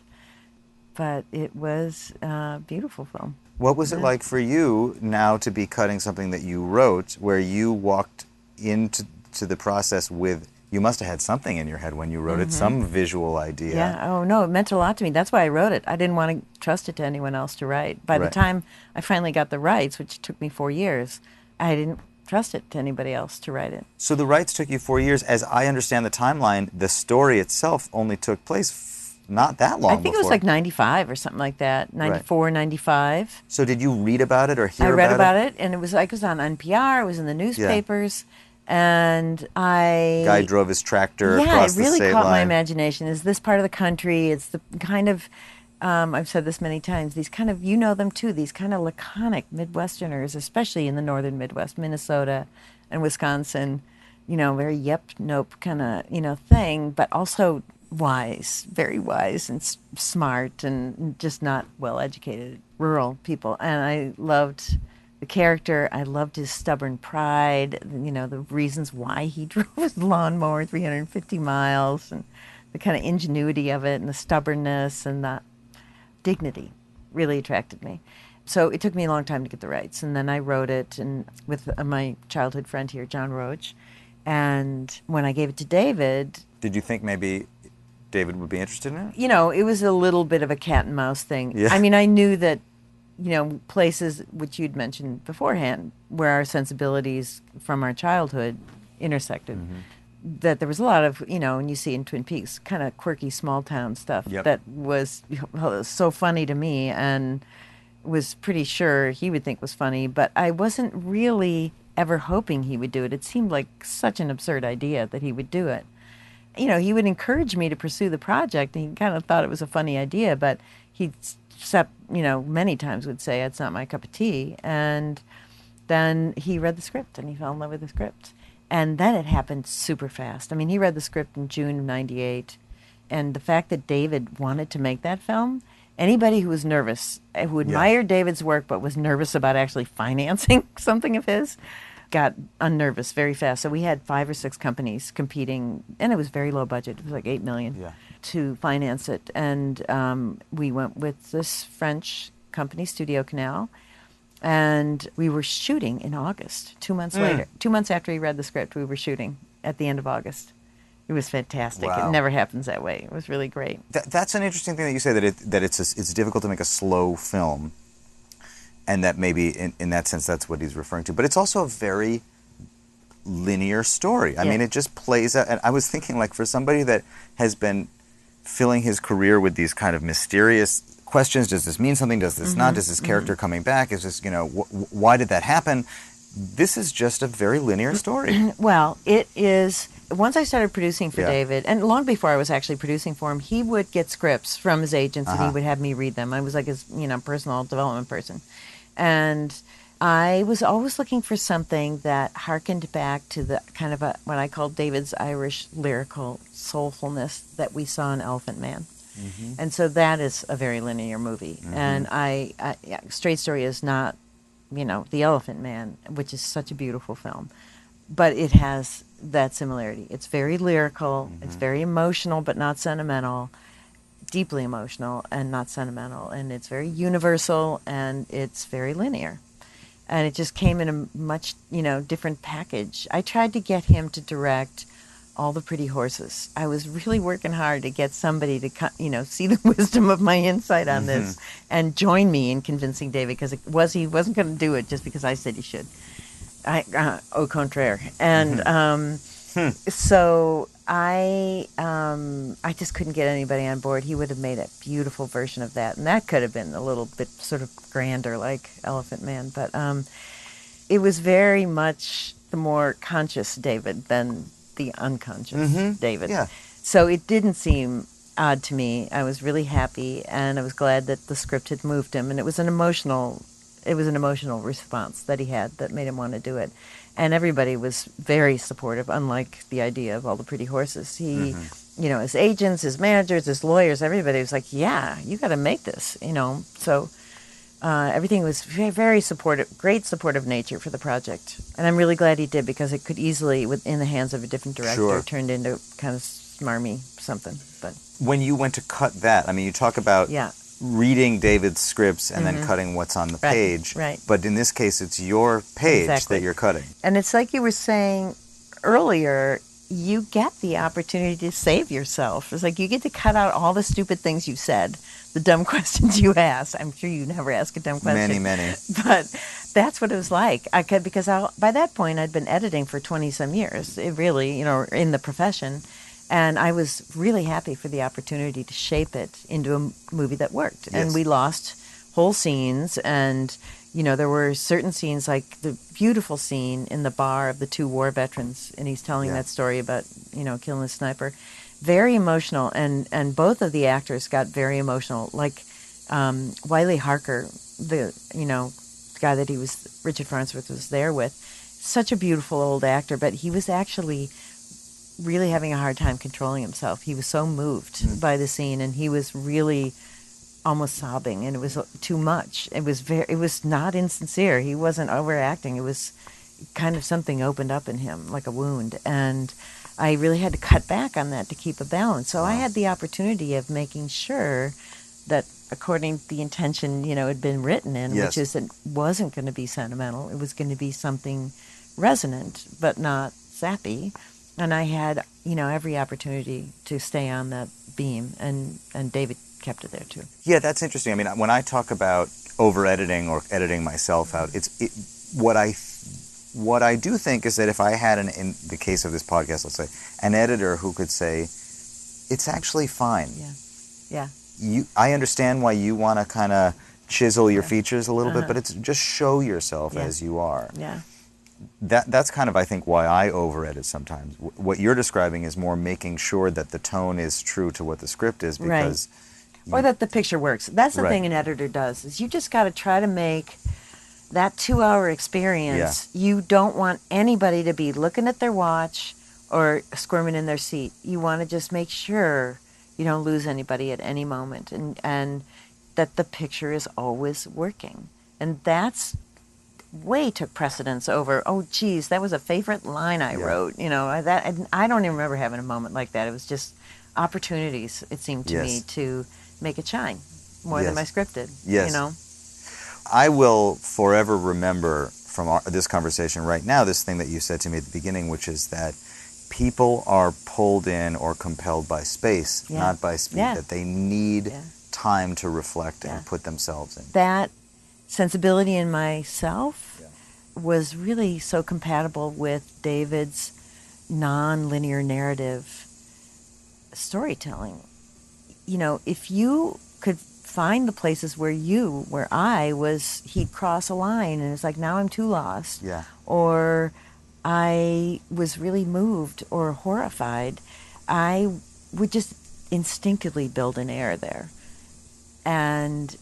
But it was a beautiful film. What was it like for you now to be cutting something that you wrote where you walked into the process with, you must have had something in your head when you wrote it, some visual idea. Yeah, oh no, it meant a lot to me. That's why I wrote it. I didn't want to trust it to anyone else to write. By the time I finally got the rights, which took me 4 years, I didn't trust it to anybody else to write it. So the rights took you 4 years. As I understand the timeline, the story itself only took place not that long before. I think it was like 95 or something like that, 94, 95. So did you read about it or hear about it? I read about it, and it was like, it was on NPR, it was in the newspapers, and I... Guy drove his tractor across the state line. Yeah, it really caught my imagination. Is this part of the country? It's the kind of, I've said this many times, these kind of, you know them too, these kind of laconic Midwesterners, especially in the northern Midwest, Minnesota and Wisconsin, very yep, nope kind of, thing, but also wise, very wise and smart and just not well-educated rural people. And I loved the character. I loved his stubborn pride, the reasons why he drove his lawnmower 350 miles and the kind of ingenuity of it and the stubbornness and the dignity really attracted me. So it took me a long time to get the rights. And then I wrote it and with my childhood friend here, John Roach. And when I gave it to David... Did you think maybe David would be interested in it? It was a little bit of a cat and mouse thing. Yeah. I mean, I knew that, places which you'd mentioned beforehand, where our sensibilities from our childhood intersected, that there was a lot of, and you see in Twin Peaks, kind of quirky small town stuff that was so funny to me and was pretty sure he would think was funny, but I wasn't really ever hoping he would do it. It seemed like such an absurd idea that he would do it. He would encourage me to pursue the project, and he kind of thought it was a funny idea, but he, many times would say, it's not my cup of tea. And then he read the script, and he fell in love with the script. And then it happened super fast. I mean, he read the script in June of 98, and the fact that David wanted to make that film, anybody who was nervous, who admired David's work but was nervous about actually financing something of his, got unnervous very fast. So we had 5 or 6 companies competing, and it was very low budget. It was like $8 million to finance it. And we went with this French company, Studio Canal, and we were shooting in August, 2 months later. 2 months after he read the script, we were shooting at the end of August. It was fantastic. Wow. It never happens that way. It was really great. That's an interesting thing that you say, that it's difficult to make a slow film. And that maybe, in that sense, that's what he's referring to. But it's also a very linear story. I mean, it just plays out. And I was thinking, like, for somebody that has been filling his career with these kind of mysterious questions, does this mean something? Does this not? Does this character coming back? Is this, why did that happen? This is just a very linear story. Well, it is once I started producing for David, and long before I was actually producing for him, he would get scripts from his agents and he would have me read them. I was like his, personal development person. And I was always looking for something that harkened back to the kind of what I call David's Irish lyrical soulfulness that we saw in Elephant Man. Mm-hmm. And so that is a very linear movie. Mm-hmm. And Straight Story is not, The Elephant Man, which is such a beautiful film. But it has that similarity. It's very lyrical. Mm-hmm. It's very emotional, but not sentimental. Deeply emotional and not sentimental. And it's very universal, and it's very linear. And it just came in a much, different package. I tried to get him to direct All the Pretty Horses. I was really working hard to get somebody to, see the wisdom of my insight on this and join me in convincing David, because he wasn't going to do it just because I said he should. Au contraire. And so I just couldn't get anybody on board. He would have made a beautiful version of that. And that could have been a little bit sort of grander, like Elephant Man. But it was very much the more conscious David than the unconscious David. Yeah. So it didn't seem odd to me. I was really happy, and I was glad that the script had moved him. And it was an emotional response that he had that made him want to do it. And everybody was very supportive, unlike the idea of All the Pretty Horses. He, his agents, his managers, his lawyers, everybody was like, yeah, you got to make this, So everything was very, very supportive, great supportive nature for the project. And I'm really glad he did, because it could easily, in the hands of a different director, turned into kind of smarmy something. But when you went to cut that, you talk about reading David's scripts and then cutting what's on the page. Right. But in this case, it's your page that you're cutting. And it's like you were saying earlier, you get the opportunity to save yourself. It's like you get to cut out all the stupid things you said, the dumb questions you asked. I'm sure you never ask a dumb question. Many. But that's what it was like. Because by that point, I'd been editing for 20-some years, in the profession. And I was really happy for the opportunity to shape it into a movie that worked. Yes. And we lost whole scenes, and, there were certain scenes, like the beautiful scene in the bar of the two war veterans, and he's telling that story about, killing the sniper. Very emotional, and both of the actors got very emotional. Like Wiley Harker, the guy that Richard Farnsworth was there with, such a beautiful old actor, but he was actually really having a hard time controlling himself. He was so moved by the scene, and he was really almost sobbing, and it was too much. It was not insincere. He wasn't overacting. It was kind of something opened up in him, like a wound, and I really had to cut back on that to keep a balance. So I had the opportunity of making sure that, according to the intention, had been written in, which is it wasn't going to be sentimental. It was going to be something resonant, but not sappy. And I had, every opportunity to stay on that beam, and David kept it there too. Yeah, that's interesting. When I talk about over-editing or editing myself out, what I do think is that if I had, in the case of this podcast, let's say, an editor who could say, it's actually fine. Yeah. I understand why you want to kind of chisel your features a little bit, but it's just show yourself as you are. Yeah. That's kind of, I think, why I over-edit sometimes. What you're describing is more making sure that the tone is true to what the script is, because... Or that the picture works. That's the thing an editor does, is you just got to try to make that 2-hour experience. Yeah. You don't want anybody to be looking at their watch or squirming in their seat. You want to just make sure you don't lose anybody at any moment, and that the picture is always working. And that's... way took precedence over, oh, geez, that was a favorite line I wrote. I don't even remember having a moment like that. It was just opportunities, it seemed to me, to make it shine more than my script did. Yes. I will forever remember from this conversation right now this thing that you said to me at the beginning, which is that people are pulled in or compelled by space, not by speed, that they need time to reflect and put themselves in. That sensibility in myself was really so compatible with David's non-linear narrative storytelling. If you could find the places where I was, he'd cross a line and it's like, now I'm too lost. Yeah. Or I was really moved or horrified, I would just instinctively build an air there and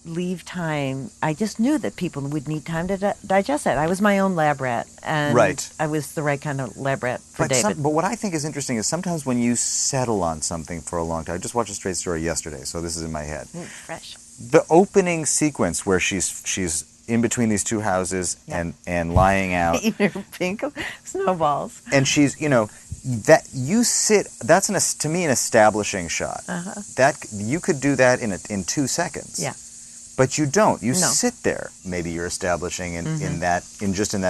leave time. I just knew that people would need time to digest that. I was my own lab rat, and Right. I was the right kind of lab rat for David. But what I think is interesting is sometimes when you settle on something for a long time. I just watched A Straight Story yesterday, so this is in my head. Fresh. The opening sequence where she's in between these two houses and lying out. Eating her pink snowballs. And she's, that you sit, that's to me an establishing shot. That you could do that in 2 seconds. Yeah. But you don't. You No. sit there. Maybe you're establishing in that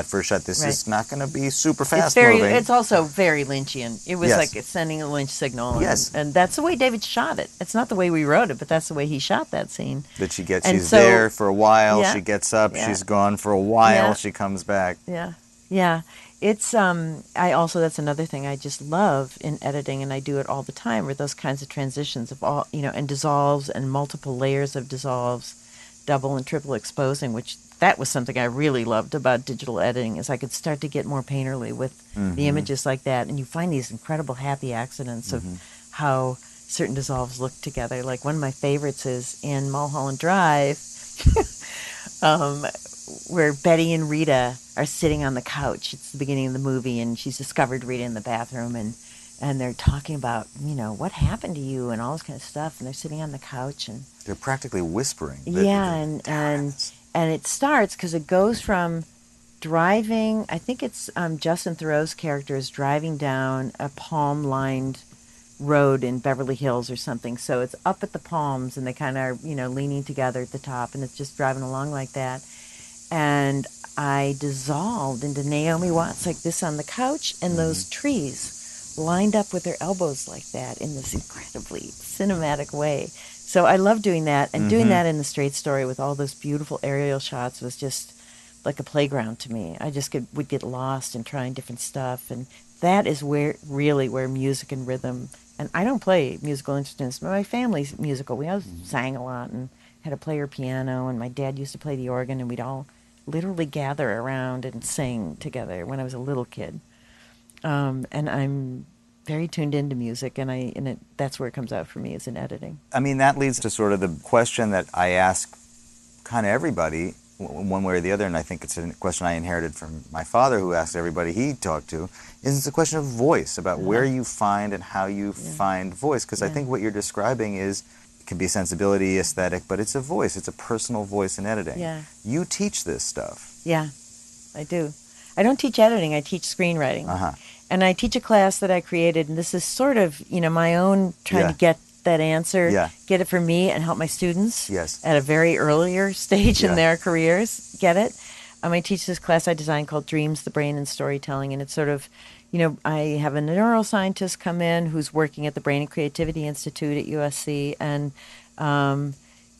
first shot. This Right. is not going to be super fast It's moving. It's also very Lynchian. It was Yes. like it's sending a Lynch signal. Yes. And that's the way David shot it. It's not the way we wrote it, but that's the way he shot that scene. That And she's so- there for a while. Yeah. She gets up. Yeah. She's gone for a while. Yeah. She comes back. Yeah. Yeah. It's that's another thing I just love in editing, and I do it all the time, are those kinds of transitions of all, and dissolves and multiple layers of dissolves, double and triple exposing, which that was something I really loved about digital editing, is I could start to get more painterly with the images like that, and you find these incredible happy accidents of how certain dissolves look together. Like one of my favorites is in Mulholland Drive, where Betty and Rita are sitting on the couch. It's the beginning of the movie, and she's discovered Rita in the bathroom, and they're talking about, what happened to you and all this kind of stuff, and they're sitting on the couch, and They're practically whispering. and it starts because it goes from driving. I think it's Justin Theroux's character is driving down a palm-lined road in Beverly Hills or something. So it's up at the palms, and they kind of are, leaning together at the top, and it's just driving along like that. And I dissolved into Naomi Watts like this on the couch, and those trees lined up with their elbows like that in this incredibly cinematic way. So I love doing that, and doing that in The Straight Story with all those beautiful aerial shots was just like a playground to me. I just would get lost in trying different stuff, and that is where music and rhythm, and I don't play musical instruments, but my family's musical. We all sang a lot and had a player piano, and my dad used to play the organ, and we'd all literally gather around and sing together when I was a little kid. And I'm very tuned into music, and that's where it comes out for me, is in editing. I mean, that leads to sort of the question that I ask kind of everybody, one way or the other, and I think it's a question I inherited from my father, who asked everybody he talked to, is it's a question of voice, about where you find and how you find voice, because I think what you're describing can be sensibility, aesthetic, but it's a voice. It's a personal voice in editing. Yeah. You teach this stuff. Yeah, I do. I don't teach editing. I teach screenwriting. And I teach a class that I created, and this is sort of, my own trying to get that answer, get it for me and help my students at a very earlier stage in their careers get it. I teach this class I designed called Dreams, the Brain, and Storytelling, and it's sort of, I have a neuroscientist come in who's working at the Brain and Creativity Institute at USC, and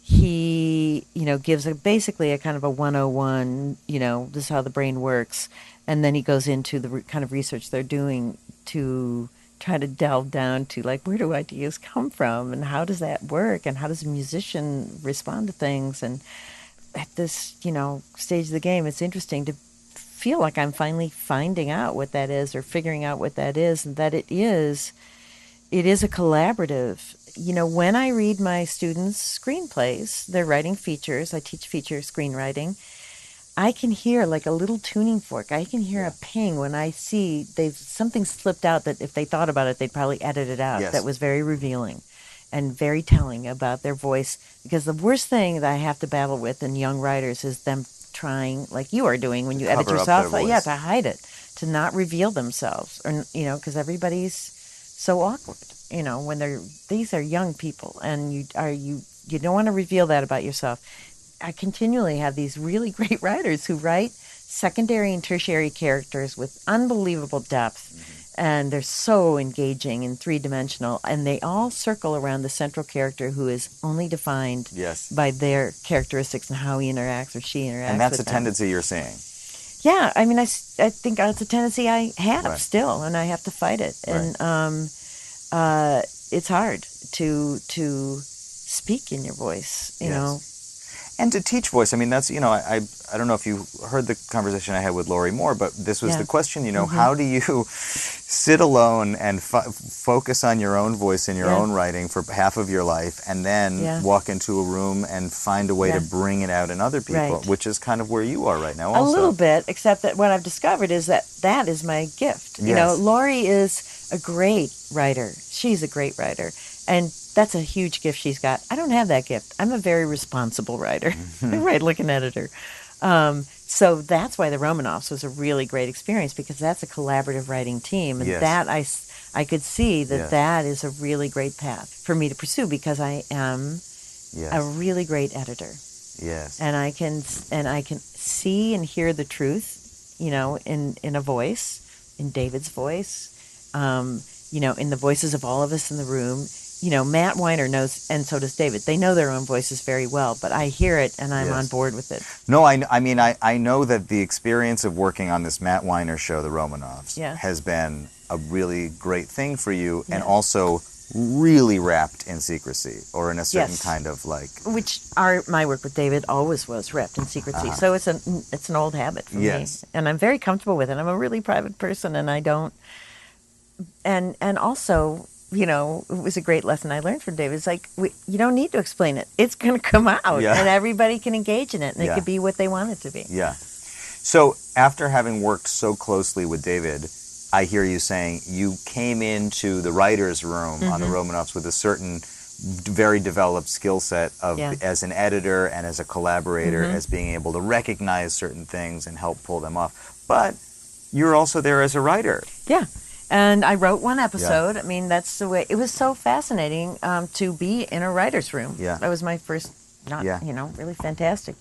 he, gives basically a kind of a 101, this is how the brain works, and then he goes into the kind of research they're doing to try to delve down to, like, where do ideas come from, and how does that work, and how does a musician respond to things, and at this, stage of the game, it's interesting to feel like I'm finally finding out what that is, or figuring out what that is, and that it is a collaborative. When I read my students' screenplays, they're writing features, I teach feature screenwriting, I can hear like a little tuning fork. I can hear a ping when I see something slipped out that if they thought about it, they'd probably edit it out. That was very revealing and very telling about their voice. Because the worst thing that I have to battle with in young writers is them trying, like you are doing when you edit yourself, to hide it, to not reveal themselves, or because everybody's so awkward. When these are young people, and you don't want to reveal that about yourself. I continually have these really great writers who write secondary and tertiary characters with unbelievable depth, and they're so engaging and three-dimensional, and they all circle around the central character who is only defined by their characteristics and how he interacts or she interacts. And that's with a tendency you're seeing. Yeah, I think that's a tendency I have still, and I have to fight it. And it's hard to speak in your voice, you know. And to teach voice, I mean, that's, I don't know if you heard the conversation I had with Laurie Moore, but this was the question, how do you sit alone and focus on your own voice and your own writing for half of your life, and then walk into a room and find a way to bring it out in other people, which is kind of where you are right now also. A little bit, except that what I've discovered is that is my gift. Laurie is a great writer. She's a great writer. And that's a huge gift she's got. I don't have that gift. I'm a very responsible writer. I write like an editor. So that's why the Romanoffs was a really great experience, because that's a collaborative writing team. And that I could see that is a really great path for me to pursue, because I am a really great editor. Yes. And I can see and hear the truth, in a voice, in David's voice, in the voices of all of us in the room. Matt Weiner knows, and so does David. They know their own voices very well, but I hear it, and I'm on board with it. No, I mean, I know that the experience of working on this Matt Weiner show, The Romanoffs, has been a really great thing for you, and also really wrapped in secrecy, or in a certain kind of Which my work with David always was wrapped in secrecy. So it's an old habit for me, and I'm very comfortable with it. I'm a really private person, and I don't, and also. It was a great lesson I learned from David. It's like, you don't need to explain it. It's going to come out, and everybody can engage in it, and it could be what they want it to be. Yeah. So after having worked so closely with David, I hear you saying you came into the writer's room on the Romanoffs with a certain very developed skill set of as an editor and as a collaborator, as being able to recognize certain things and help pull them off. But you're also there as a writer. Yeah. And I wrote one episode. I mean, that's the way. It was so fascinating to be in a writer's room. Yeah. That was my first, really fantastic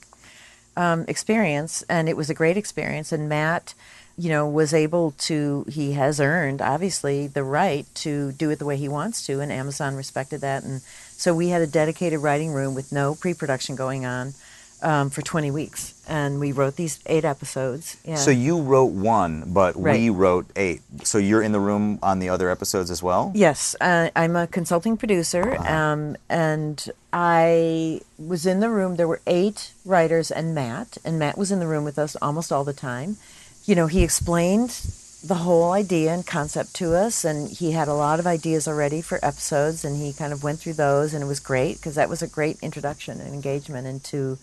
experience. And it was a great experience. And Matt, was able to, he has earned, obviously, the right to do it the way he wants to. And Amazon respected that. And so we had a dedicated writing room with no pre-production going on for 20 weeks. And we wrote these 8 episodes. Yeah. So you wrote one, but we wrote 8. So you're in the room on the other episodes as well? Yes. I'm a consulting producer, and I was in the room. There were 8 writers and Matt was in the room with us almost all the time. He explained the whole idea and concept to us, and he had a lot of ideas already for episodes, and he kind of went through those, and it was great, because that was a great introduction and engagement into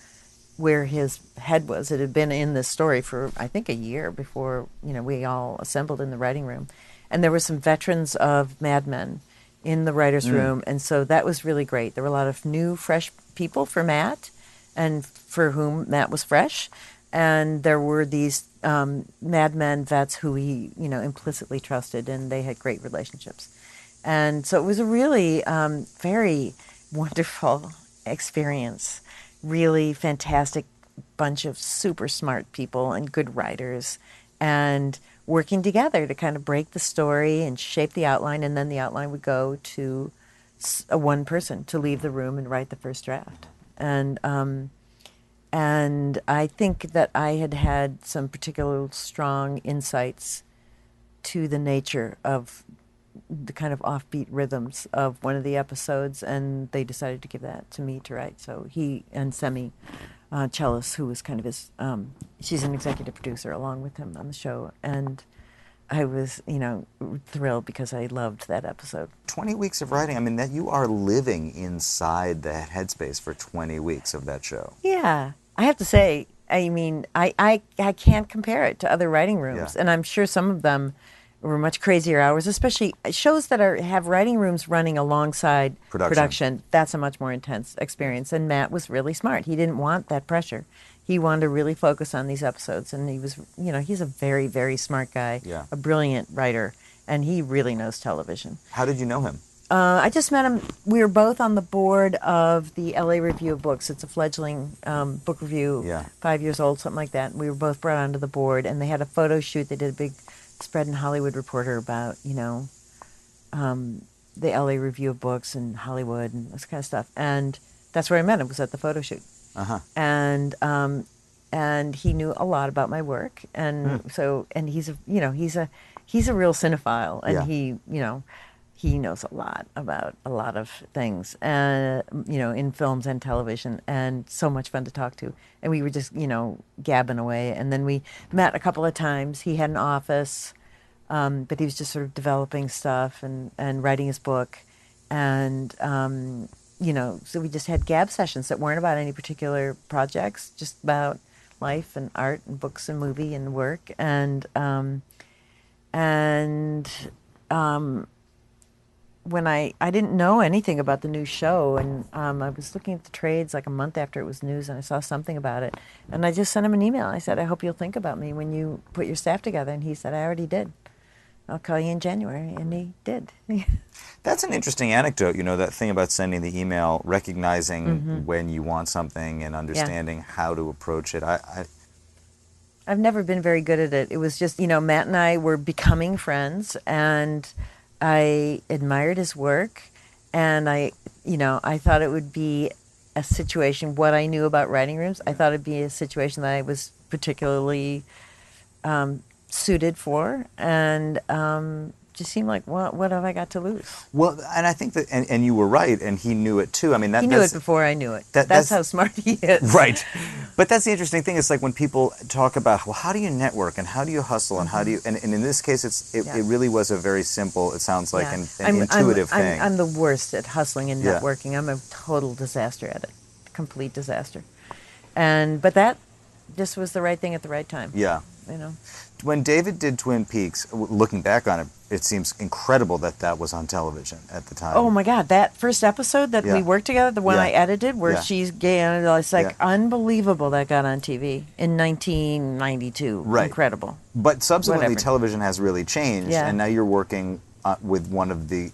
where his head was. It had been in this story for, I think, a year before, we all assembled in the writing room. And there were some veterans of Mad Men in the writer's room, and so that was really great. There were a lot of new, fresh people for Matt, and for whom Matt was fresh. And there were these Mad Men vets who he, implicitly trusted, and they had great relationships. And so it was a really very wonderful experience. Really fantastic bunch of super smart people and good writers, and working together to kind of break the story and shape the outline, and then the outline would go to one person to leave the room and write the first draft. And I think that I had some particular strong insights to the nature of the kind of offbeat rhythms of one of the episodes, and they decided to give that to me to write. So he and Semi Chellis, who was kind of his, she's an executive producer along with him on the show, and I was, thrilled because I loved that episode. 20 weeks of writing, I mean, that you are living inside the headspace for 20 weeks of that show. Yeah, I have to say, I mean, I can't compare it to other writing rooms, and I'm sure some of them were much crazier hours, especially shows that have writing rooms running alongside production. That's a much more intense experience. And Matt was really smart. He didn't want that pressure. He wanted to really focus on these episodes. And he was, he's a very, very smart guy, a brilliant writer, and he really knows television. How did you know him? I just met him. We were both on the board of the LA Review of Books. It's a fledgling book review, 5 years old, something like that. And we were both brought onto the board, and they had a photo shoot. They did a big spread in Hollywood Reporter about, the LA Review of Books and Hollywood and this kind of stuff. And that's where I met him, was at the photo shoot. And he knew a lot about my work. And so, and he's a real cinephile. And he, he knows a lot about a lot of things, in films and television, and so much fun to talk to. And we were just, gabbing away. And then we met a couple of times. He had an office, but he was just sort of developing stuff and writing his book. And, so we just had gab sessions that weren't about any particular projects, just about life and art and books and movie and work. When I didn't know anything about the new show, and I was looking at the trades like a month after it was news, and I saw something about it, and I just sent him an email. I said, I hope you'll think about me when you put your staff together. And he said, I already did. I'll call you in January. And he did. That's an interesting anecdote, that thing about sending the email, recognizing when you want something and understanding how to approach it. I've never been very good at it. It was just, Matt and I were becoming friends, and I admired his work, and I thought it would be a situation, what I knew about writing rooms, I thought it'd be a situation that I was particularly suited for, and just seemed like, what have I got to lose? Well, and I think that, and you were right, and he knew it too. I mean, he knew it before I knew it. That's how smart he is. Right. But that's the interesting thing. It's like when people talk about, well, how do you network and how do you hustle and how do you, and in this case, it really was a very simple, it sounds like an intuitive thing. I'm the worst at hustling and networking. I'm a total disaster at it, complete disaster. But that just was the right thing at the right time. Yeah. When David did Twin Peaks, looking back on it, it seems incredible that was on television at the time. Oh my God, that first episode that we worked together, the one I edited, where she's gay, and it's like unbelievable that got on TV in 1992. Right. Incredible. But subsequently, television has really changed, and now you're working with one of the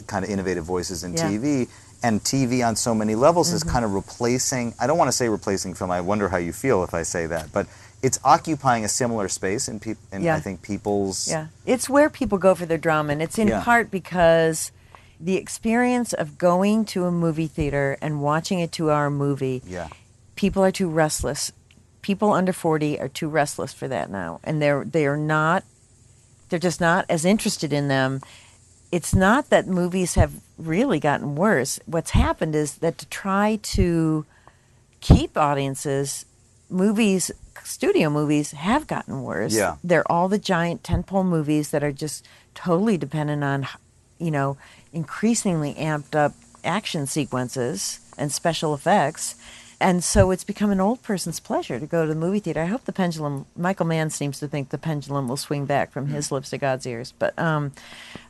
kind of innovative voices in TV. And TV on so many levels is kind of replacing, I don't want to say replacing film, I wonder how you feel if I say that, but it's occupying a similar space in I think people's... Yeah, it's where people go for their drama, and it's in part because the experience of going to a movie theater and watching a 2-hour movie, people are too restless. People under 40 are too restless for that now, and they're just not as interested in them. It's not that movies have really gotten worse. What's happened is that to try to keep audiences, studio movies have gotten worse. Yeah. They're all the giant tentpole movies that are just totally dependent on, increasingly amped up action sequences and special effects. And so it's become an old person's pleasure to go to the movie theater. I hope the pendulum, Michael Mann seems to think the pendulum will swing back from his lips to God's ears. But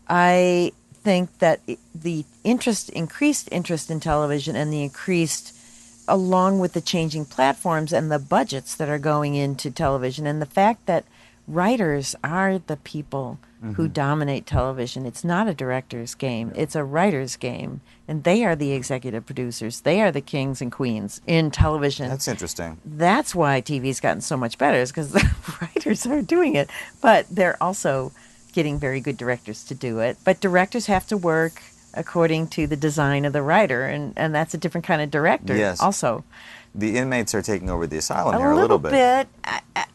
I think that the increased interest in television and the increased, along with the changing platforms and the budgets that are going into television, and the fact that writers are the people who dominate television. It's not a director's game. It's a writer's game. And they are the executive producers. They are the kings and queens in television. That's interesting. That's why TV's gotten so much better, is because the writers are doing it. But they're also getting very good directors to do it. But directors have to work according to the design of the writer, and that's a different kind of director also. The inmates are taking over the asylum here a little bit.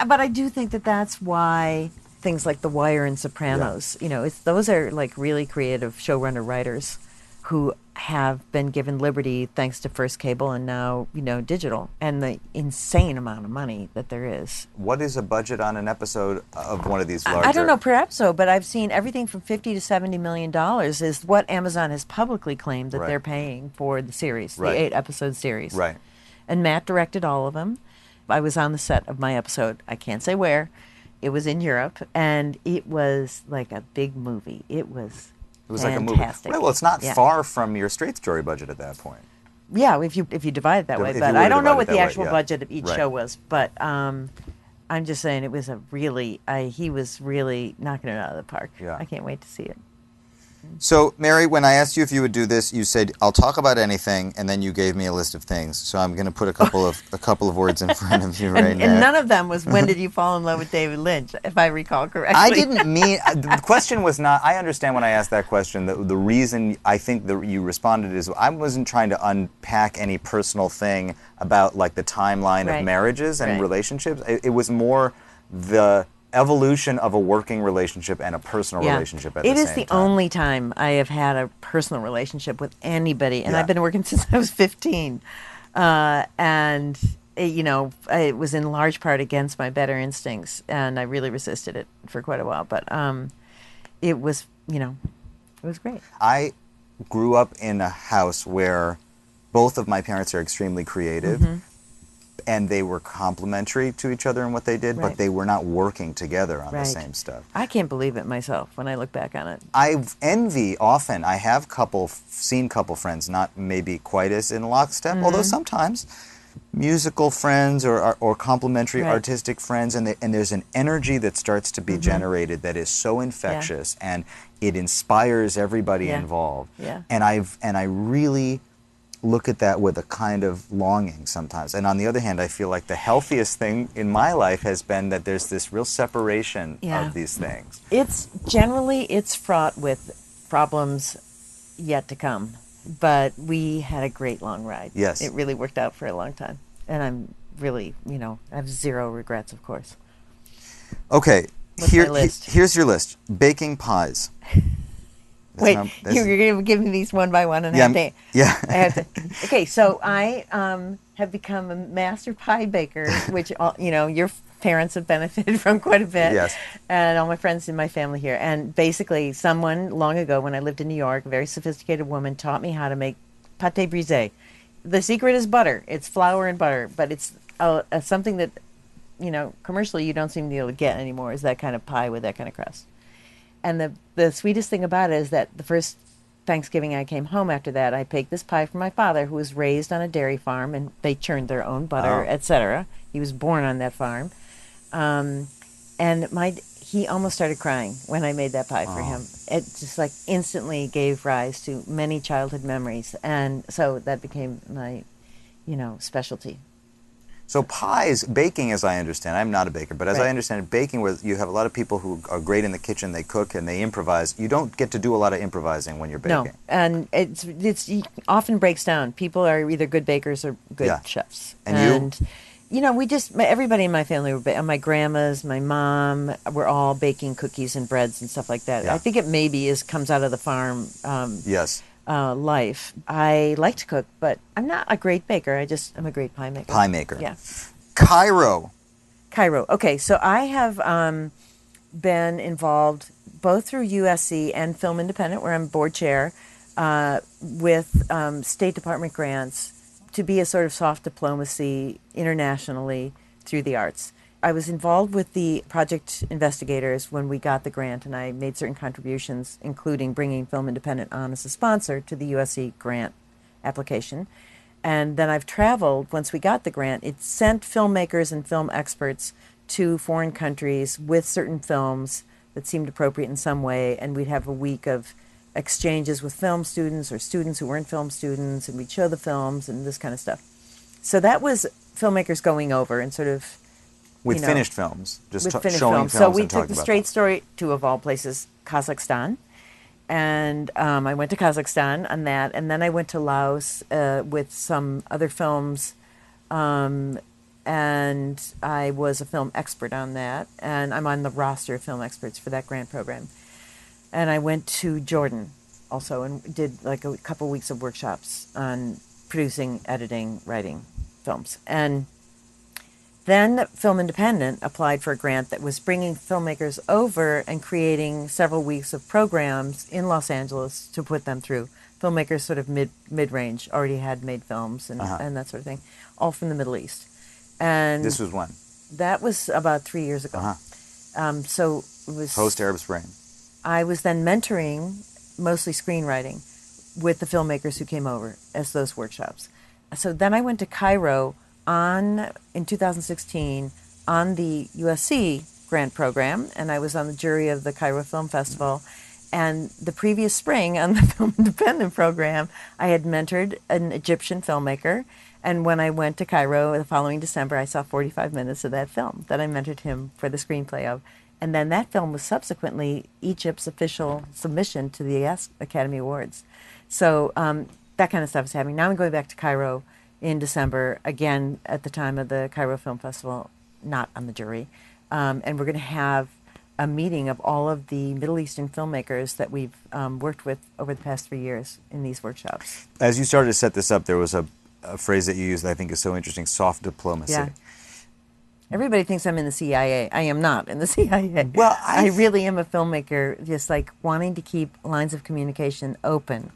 But I do think that that's why things like The Wire and Sopranos, those are like really creative showrunner writers who have been given liberty thanks to first cable and now, digital, and the insane amount of money that there is. What is a budget on an episode of one of these larger... I don't know per episode, but I've seen everything from $50 to $70 million is what Amazon has publicly claimed that they're paying for the series, the 8-episode series. Right. And Matt directed all of them. I was on the set of my episode. I can't say where. It was in Europe, and it was like a big movie. It was like a movie. Right, well, it's not far from your straight story budget at that point. Yeah, if you divide it that way. But I don't know what the actual budget of each show was. But I'm just saying it was he was really knocking it out of the park. Yeah. I can't wait to see it. So, Mary, when I asked you if you would do this, you said, I'll talk about anything, and then you gave me a list of things. So I'm going to put a couple of words in front of you right now. And none of them was, when did you fall in love with David Lynch, if I recall correctly. I didn't mean, the question was not, I understand when I asked that question, the reason I think that you responded is, I wasn't trying to unpack any personal thing about like the timeline of marriages and relationships. It was more evolution of a working relationship and a personal relationship at the same time. It is the only time I have had a personal relationship with anybody, and I've been working since I was 15. And, it was in large part against my better instincts, and I really resisted it for quite a while. But it was, it was great. I grew up in a house where both of my parents are extremely creative. And they were complementary to each other in what they did, but they were not working together on the same stuff. I can't believe it myself when I look back on it. I envy often. I have seen couple friends, not maybe quite as in lockstep, although sometimes musical friends or complementary artistic friends, and there's an energy that starts to be generated that is so infectious, and it inspires everybody involved. And I really look at that with a kind of longing sometimes. And on the other hand, I feel like the healthiest thing in my life has been that there's this real separation of these things. It's fraught with problems yet to come, but we had a great long ride. Yes. It really worked out for a long time. And I'm really, I have zero regrets, of course. Okay. What's my list? Here's your list. Baking pies. Wait, you're going to give me these one by one and I have to... I have to. Okay, so I have become a master pie baker, which, your parents have benefited from quite a bit. Yes. And all my friends in my family here. And basically, someone long ago when I lived in New York, a very sophisticated woman, taught me how to make pâté brisé. The secret is butter. It's flour and butter, but it's something that, commercially you don't seem to be able to get anymore, is that kind of pie with that kind of crust. And the sweetest thing about it is that the first Thanksgiving I came home after that, I baked this pie for my father, who was raised on a dairy farm, and they churned their own butter, etc. He was born on that farm. And he almost started crying when I made that pie for him. It just instantly gave rise to many childhood memories. And so that became my, specialty. So pies, baking, as I understand, I'm not a baker, but as I understand it, baking, where you have a lot of people who are great in the kitchen, they cook and they improvise. You don't get to do a lot of improvising when you're baking. No, and it often breaks down. People are either good bakers or good chefs. And you? Everybody in my family were my grandmas, my mom, were all baking cookies and breads and stuff like that. I think it maybe comes out of the farm. Life. I like to cook, but I'm not a great baker. I'm a great pie maker. Pie maker. Yeah. Cairo. Okay, so I have been involved both through USC and Film Independent, where I'm board chair, with State Department grants to be a sort of soft diplomacy internationally through the arts. I was involved with the project investigators when we got the grant, and I made certain contributions, including bringing Film Independent on as a sponsor to the USC grant application. And then I've traveled, once we got the grant, it sent filmmakers and film experts to foreign countries with certain films that seemed appropriate in some way, and we'd have a week of exchanges with film students or students who weren't film students, and we'd show the films and this kind of stuff. So that was filmmakers going over and sort of... With finished films, just finished showing films. films. So we and took the straight story to, of all places, Kazakhstan. And I went to Kazakhstan on that. And then I went to Laos with some other films. And I was a film expert on that. And I'm on the roster of film experts for that grant program. And I went to Jordan also and did a couple weeks of workshops on producing, editing, writing films. And then Film Independent applied for a grant that was bringing filmmakers over and creating several weeks of programs in Los Angeles to put them through. Filmmakers sort of mid-range, already had made films and that sort of thing, all from the Middle East. And this was when? That was about 3 years ago. So it was... Post-Arab Spring. I was then mentoring, mostly screenwriting, with the filmmakers who came over as those workshops. So then I went to Cairo in 2016 on the USC grant program, and I was on the jury of the Cairo Film Festival. And the previous spring on the Film Independent program, I had mentored an Egyptian filmmaker, and when I went to Cairo the following December, I saw 45 minutes of that film that I mentored him for the screenplay of. And then that film was subsequently Egypt's official submission to the Academy Awards. So that kind of stuff is happening. Now I'm going back to Cairo in December, again at the time of the Cairo Film Festival, not on the jury, and we're going to have a meeting of all of the Middle Eastern filmmakers that we've worked with over the past 3 years in these workshops. As you started to set this up, there was a phrase that you used that I think is so interesting, soft diplomacy. Yeah. Everybody thinks I'm in the CIA. I am not in the CIA. Well, I really am a filmmaker, just like wanting to keep lines of communication open.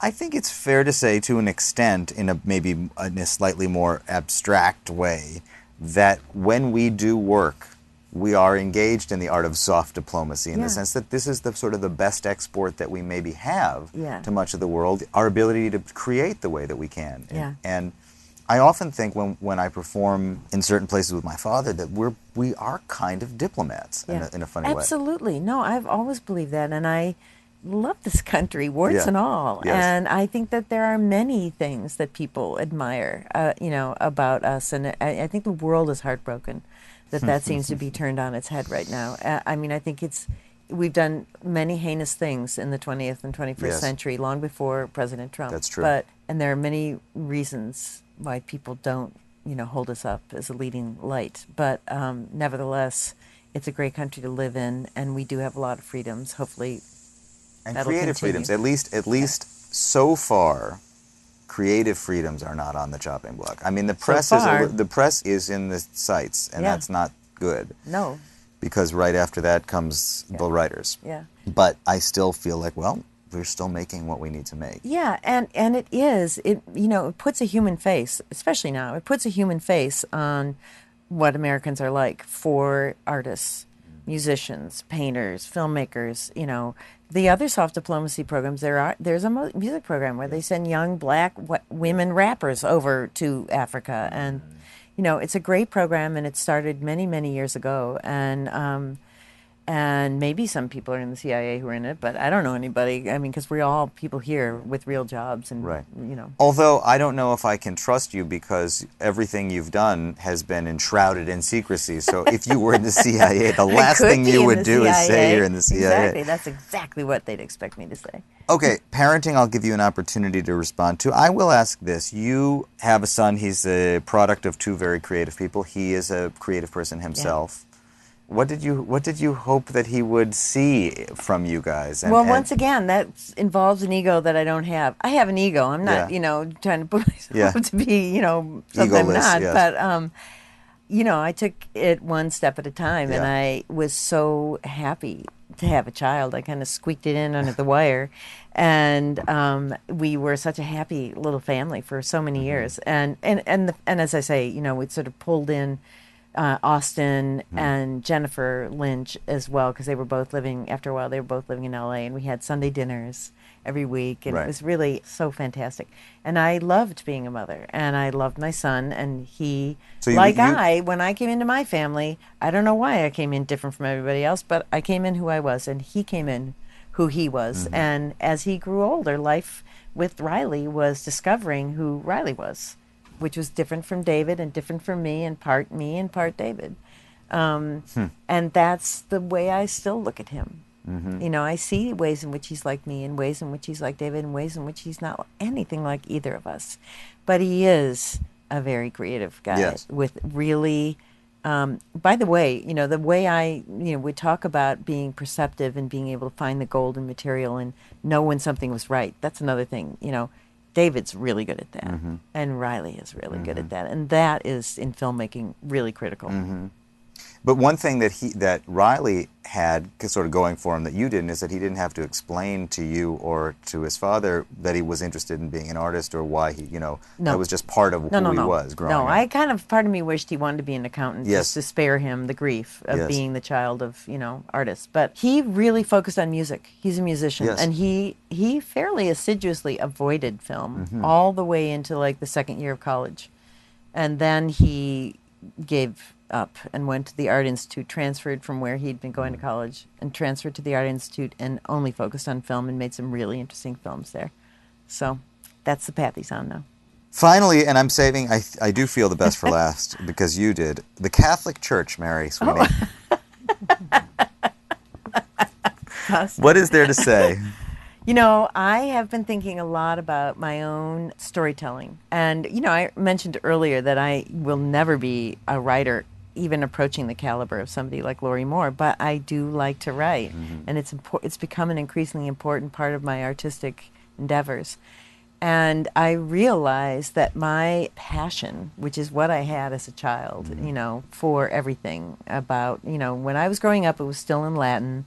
I think it's fair to say, to an extent, in a slightly more abstract way, that when we do work, we are engaged in the art of soft diplomacy in the sense that this is the sort of the best export that we maybe have to much of the world, our ability to create the way that we can. And I often think when I perform in certain places with my father that we are kind of diplomats in a funny way. Absolutely. No, I've always believed that, and I love this country, warts and all. Yes. And I think that there are many things that people admire, about us. And I think the world is heartbroken that seems to be turned on its head right now. I mean, I think we've done many heinous things in the 20th and 21st century, long before President Trump. That's true. And there are many reasons why people don't, hold us up as a leading light. But nevertheless, it's a great country to live in, and we do have a lot of freedoms. Hopefully, and that'll creative continue. freedoms. At least so far, creative freedoms are not on the chopping block. I mean, the press is in the sights, and that's not good. No. Because right after that comes the writers. Yeah. But I still feel like, well, we're still making what we need to make. Yeah, and it is. It puts a human face, especially now. It puts a human face on what Americans are like for artists, musicians, painters, filmmakers. The other soft diplomacy programs. There's a music program where they send young black women rappers over to Africa, and it's a great program, and it started many, many years ago, and maybe some people are in the CIA who are in it, but I don't know anybody. I mean, because we're all people here with real jobs, and Although I don't know if I can trust you because everything you've done has been enshrouded in secrecy. So if you were in the CIA, the last thing you would do is say you're in the CIA. Exactly. That's exactly what they'd expect me to say. Okay, parenting, I'll give you an opportunity to respond to. I will ask this. You have a son. He's a product of two very creative people. He is a creative person himself. What did you hope that he would see from you guys? Once again, that involves an ego that I don't have. I have an ego. I'm not, trying to put myself to be, something Egoless, I'm not. yes. But, I took it one step at a time, and I was so happy to have a child. I kind of squeaked it in under the wire, and we were such a happy little family for so many years. And as I say, we sort of pulled in Austin and Jennifer Lynch as well, because they were both living, after a while, they were both living in LA, and we had Sunday dinners every week, and it was really so fantastic. And I loved being a mother, and I loved my son, and he, when I came into my family, I don't know why I came in different from everybody else, but I came in who I was, and he came in who he was. And as he grew older, life with Riley was discovering who Riley was, which was different from David and different from me and part David. And that's the way I still look at him. I see ways in which he's like me and ways in which he's like David and ways in which he's not anything like either of us. But he is a very creative guy with really, by the way, the way we talk about being perceptive and being able to find the gold in material and know when something was right. That's another thing, David's really good at that, and Riley is really good at that, and that is, in filmmaking, really critical. But one thing that Riley had sort of going for him that you didn't is that he didn't have to explain to you or to his father that he was interested in being an artist or why he, that was just part of who he was growing up. Part of me wished he wanted to be an accountant just to spare him the grief of being the child of, artists. But he really focused on music. He's a musician, and he fairly assiduously avoided film all the way into like the second year of college. And then he gave up and went to the Art Institute, transferred from where he'd been going to college, and transferred to the Art Institute and only focused on film and made some really interesting films there. So that's the path he's on now. Finally, and I'm saving, I do feel the best for last because you did, the Catholic Church, Mary Sweeney. What is there to say? I have been thinking a lot about my own storytelling. And, I mentioned earlier that I will never be a writer even approaching the caliber of somebody like Lori Moore, but I do like to write, and it's become an increasingly important part of my artistic endeavors. And I realized that my passion, which is what I had as a child, for everything about, when I was growing up, it was still in Latin,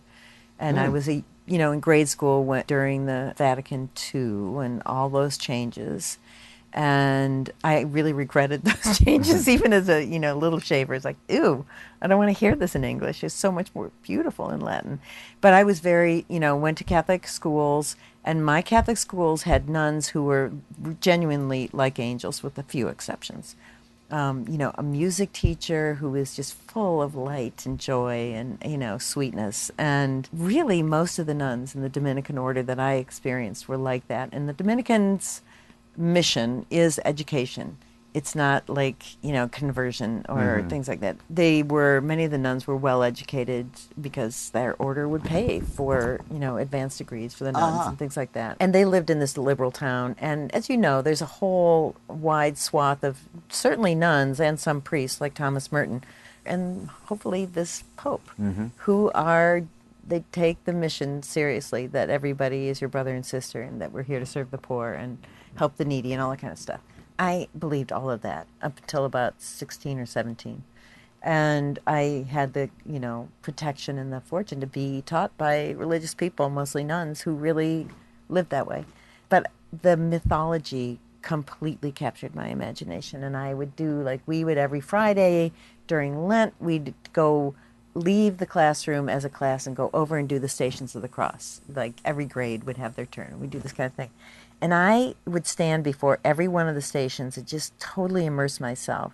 and I was, in grade school during the Vatican II and all those changes. And I really regretted those changes, even as a, little shaver. It's like, ew, I don't want to hear this in English. It's so much more beautiful in Latin. But I was very, went to Catholic schools, and my Catholic schools had nuns who were genuinely like angels, with a few exceptions. A music teacher who was just full of light and joy and, sweetness. And really, most of the nuns in the Dominican order that I experienced were like that. And the Dominicans' mission is education. It's not like, conversion or things like that. Many of the nuns were well educated because their order would pay for, advanced degrees for the nuns and things like that. And they lived in this liberal town. And as you know, there's a whole wide swath of certainly nuns and some priests like Thomas Merton, and hopefully this Pope, who they take the mission seriously, that everybody is your brother and sister, and that we're here to serve the poor and help the needy and all that kind of stuff. I believed all of that up until about 16 or 17. And I had the, protection and the fortune to be taught by religious people, mostly nuns, who really lived that way. But the mythology completely captured my imagination. And I would we would every Friday during Lent, we'd go leave the classroom as a class and go over and do the Stations of the Cross. Like every grade would have their turn. We'd do this kind of thing. And I would stand before every one of the stations and just totally immerse myself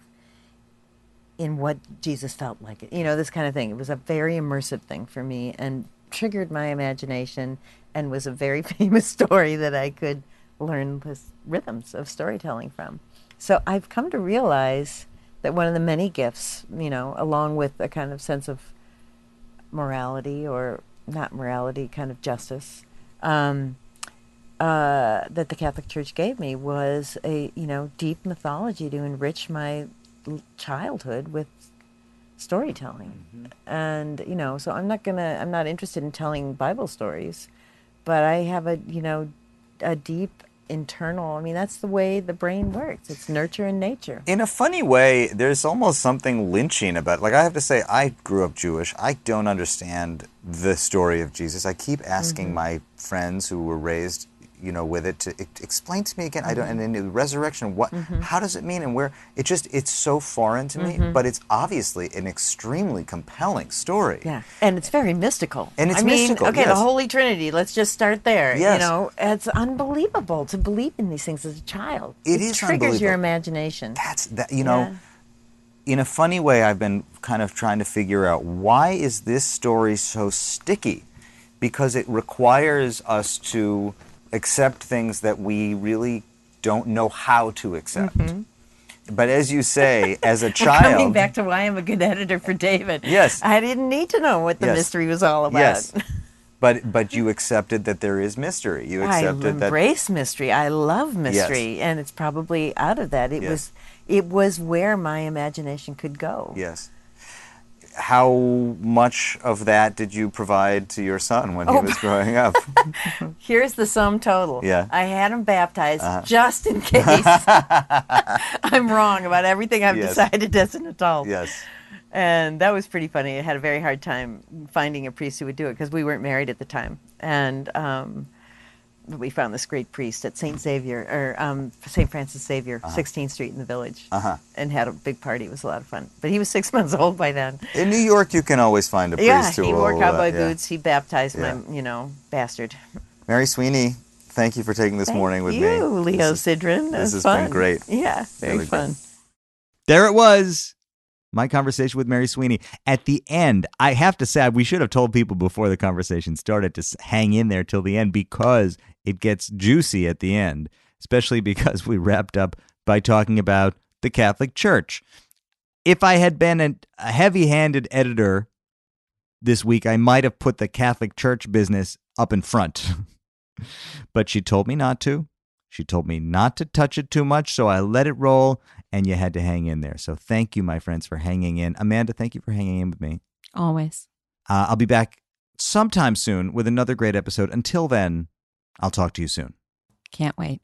in what Jesus felt like. This kind of thing. It was a very immersive thing for me and triggered my imagination, and was a very famous story that I could learn the rhythms of storytelling from. So I've come to realize that one of the many gifts, along with a kind of sense of morality, or not morality, kind of justice, that the Catholic Church gave me, was a deep mythology to enrich my childhood with storytelling. And so I'm not interested in telling Bible stories, but I have a deep internal, that's the way the brain works. It's nurture and nature. In a funny way, there's almost something Lynchian about it. Like, I have to say, I grew up Jewish. I don't understand the story of Jesus. I keep asking my friends who were raised, with it, to explain to me again. I don't. And in the resurrection, how does it mean, and where? It's so foreign to me. But it's obviously an extremely compelling story. Yeah, and it's very mystical. And it's mystical. Okay, yes. The Holy Trinity. Let's just start there. Yes. It's unbelievable to believe in these things as a child. It is triggers your imagination. That's that. In a funny way, I've been kind of trying to figure out, why is this story so sticky? Because it requires us to accept things that we really don't know how to accept. But as you say, as a child... Coming back to why I'm a good editor for David. Yes. I didn't need to know what the mystery was all about. Yes. But you accepted that there is mystery. You accepted that... I embrace mystery. I love mystery. Yes. And it's probably out of that. It was where my imagination could go. Yes. How much of that did you provide to your son when he was growing up? Here's the sum total. Yeah. I had him baptized just in case I'm wrong about everything I've decided as an adult. Yes. And that was pretty funny. I had a very hard time finding a priest who would do it because we weren't married at the time. And we found this great priest at St. Francis Xavier, 16th Street in the Village, and had a big party. It was a lot of fun. But he was 6 months old by then. In New York, you can always find a priest who will... he wore cowboy boots. He baptized my, bastard. Mary Sweeney, thank you for taking this morning with me. Thank you, Leo Sidran. This has fun. been great. Yeah, very really fun. Great. There it was. My conversation with Mary Sweeney. At the end, I have to say, we should have told people before the conversation started to hang in there till the end, because it gets juicy at the end, especially because we wrapped up by talking about the Catholic Church. If I had been a heavy-handed editor this week, I might have put the Catholic Church business up in front. But she told me not to. She told me not to touch it too much, so I let it roll. and you had to hang in there. So thank you, my friends, for hanging in. Amanda, thank you for hanging in with me. Always. I'll be back sometime soon with another great episode. Until then, I'll talk to you soon. Can't wait.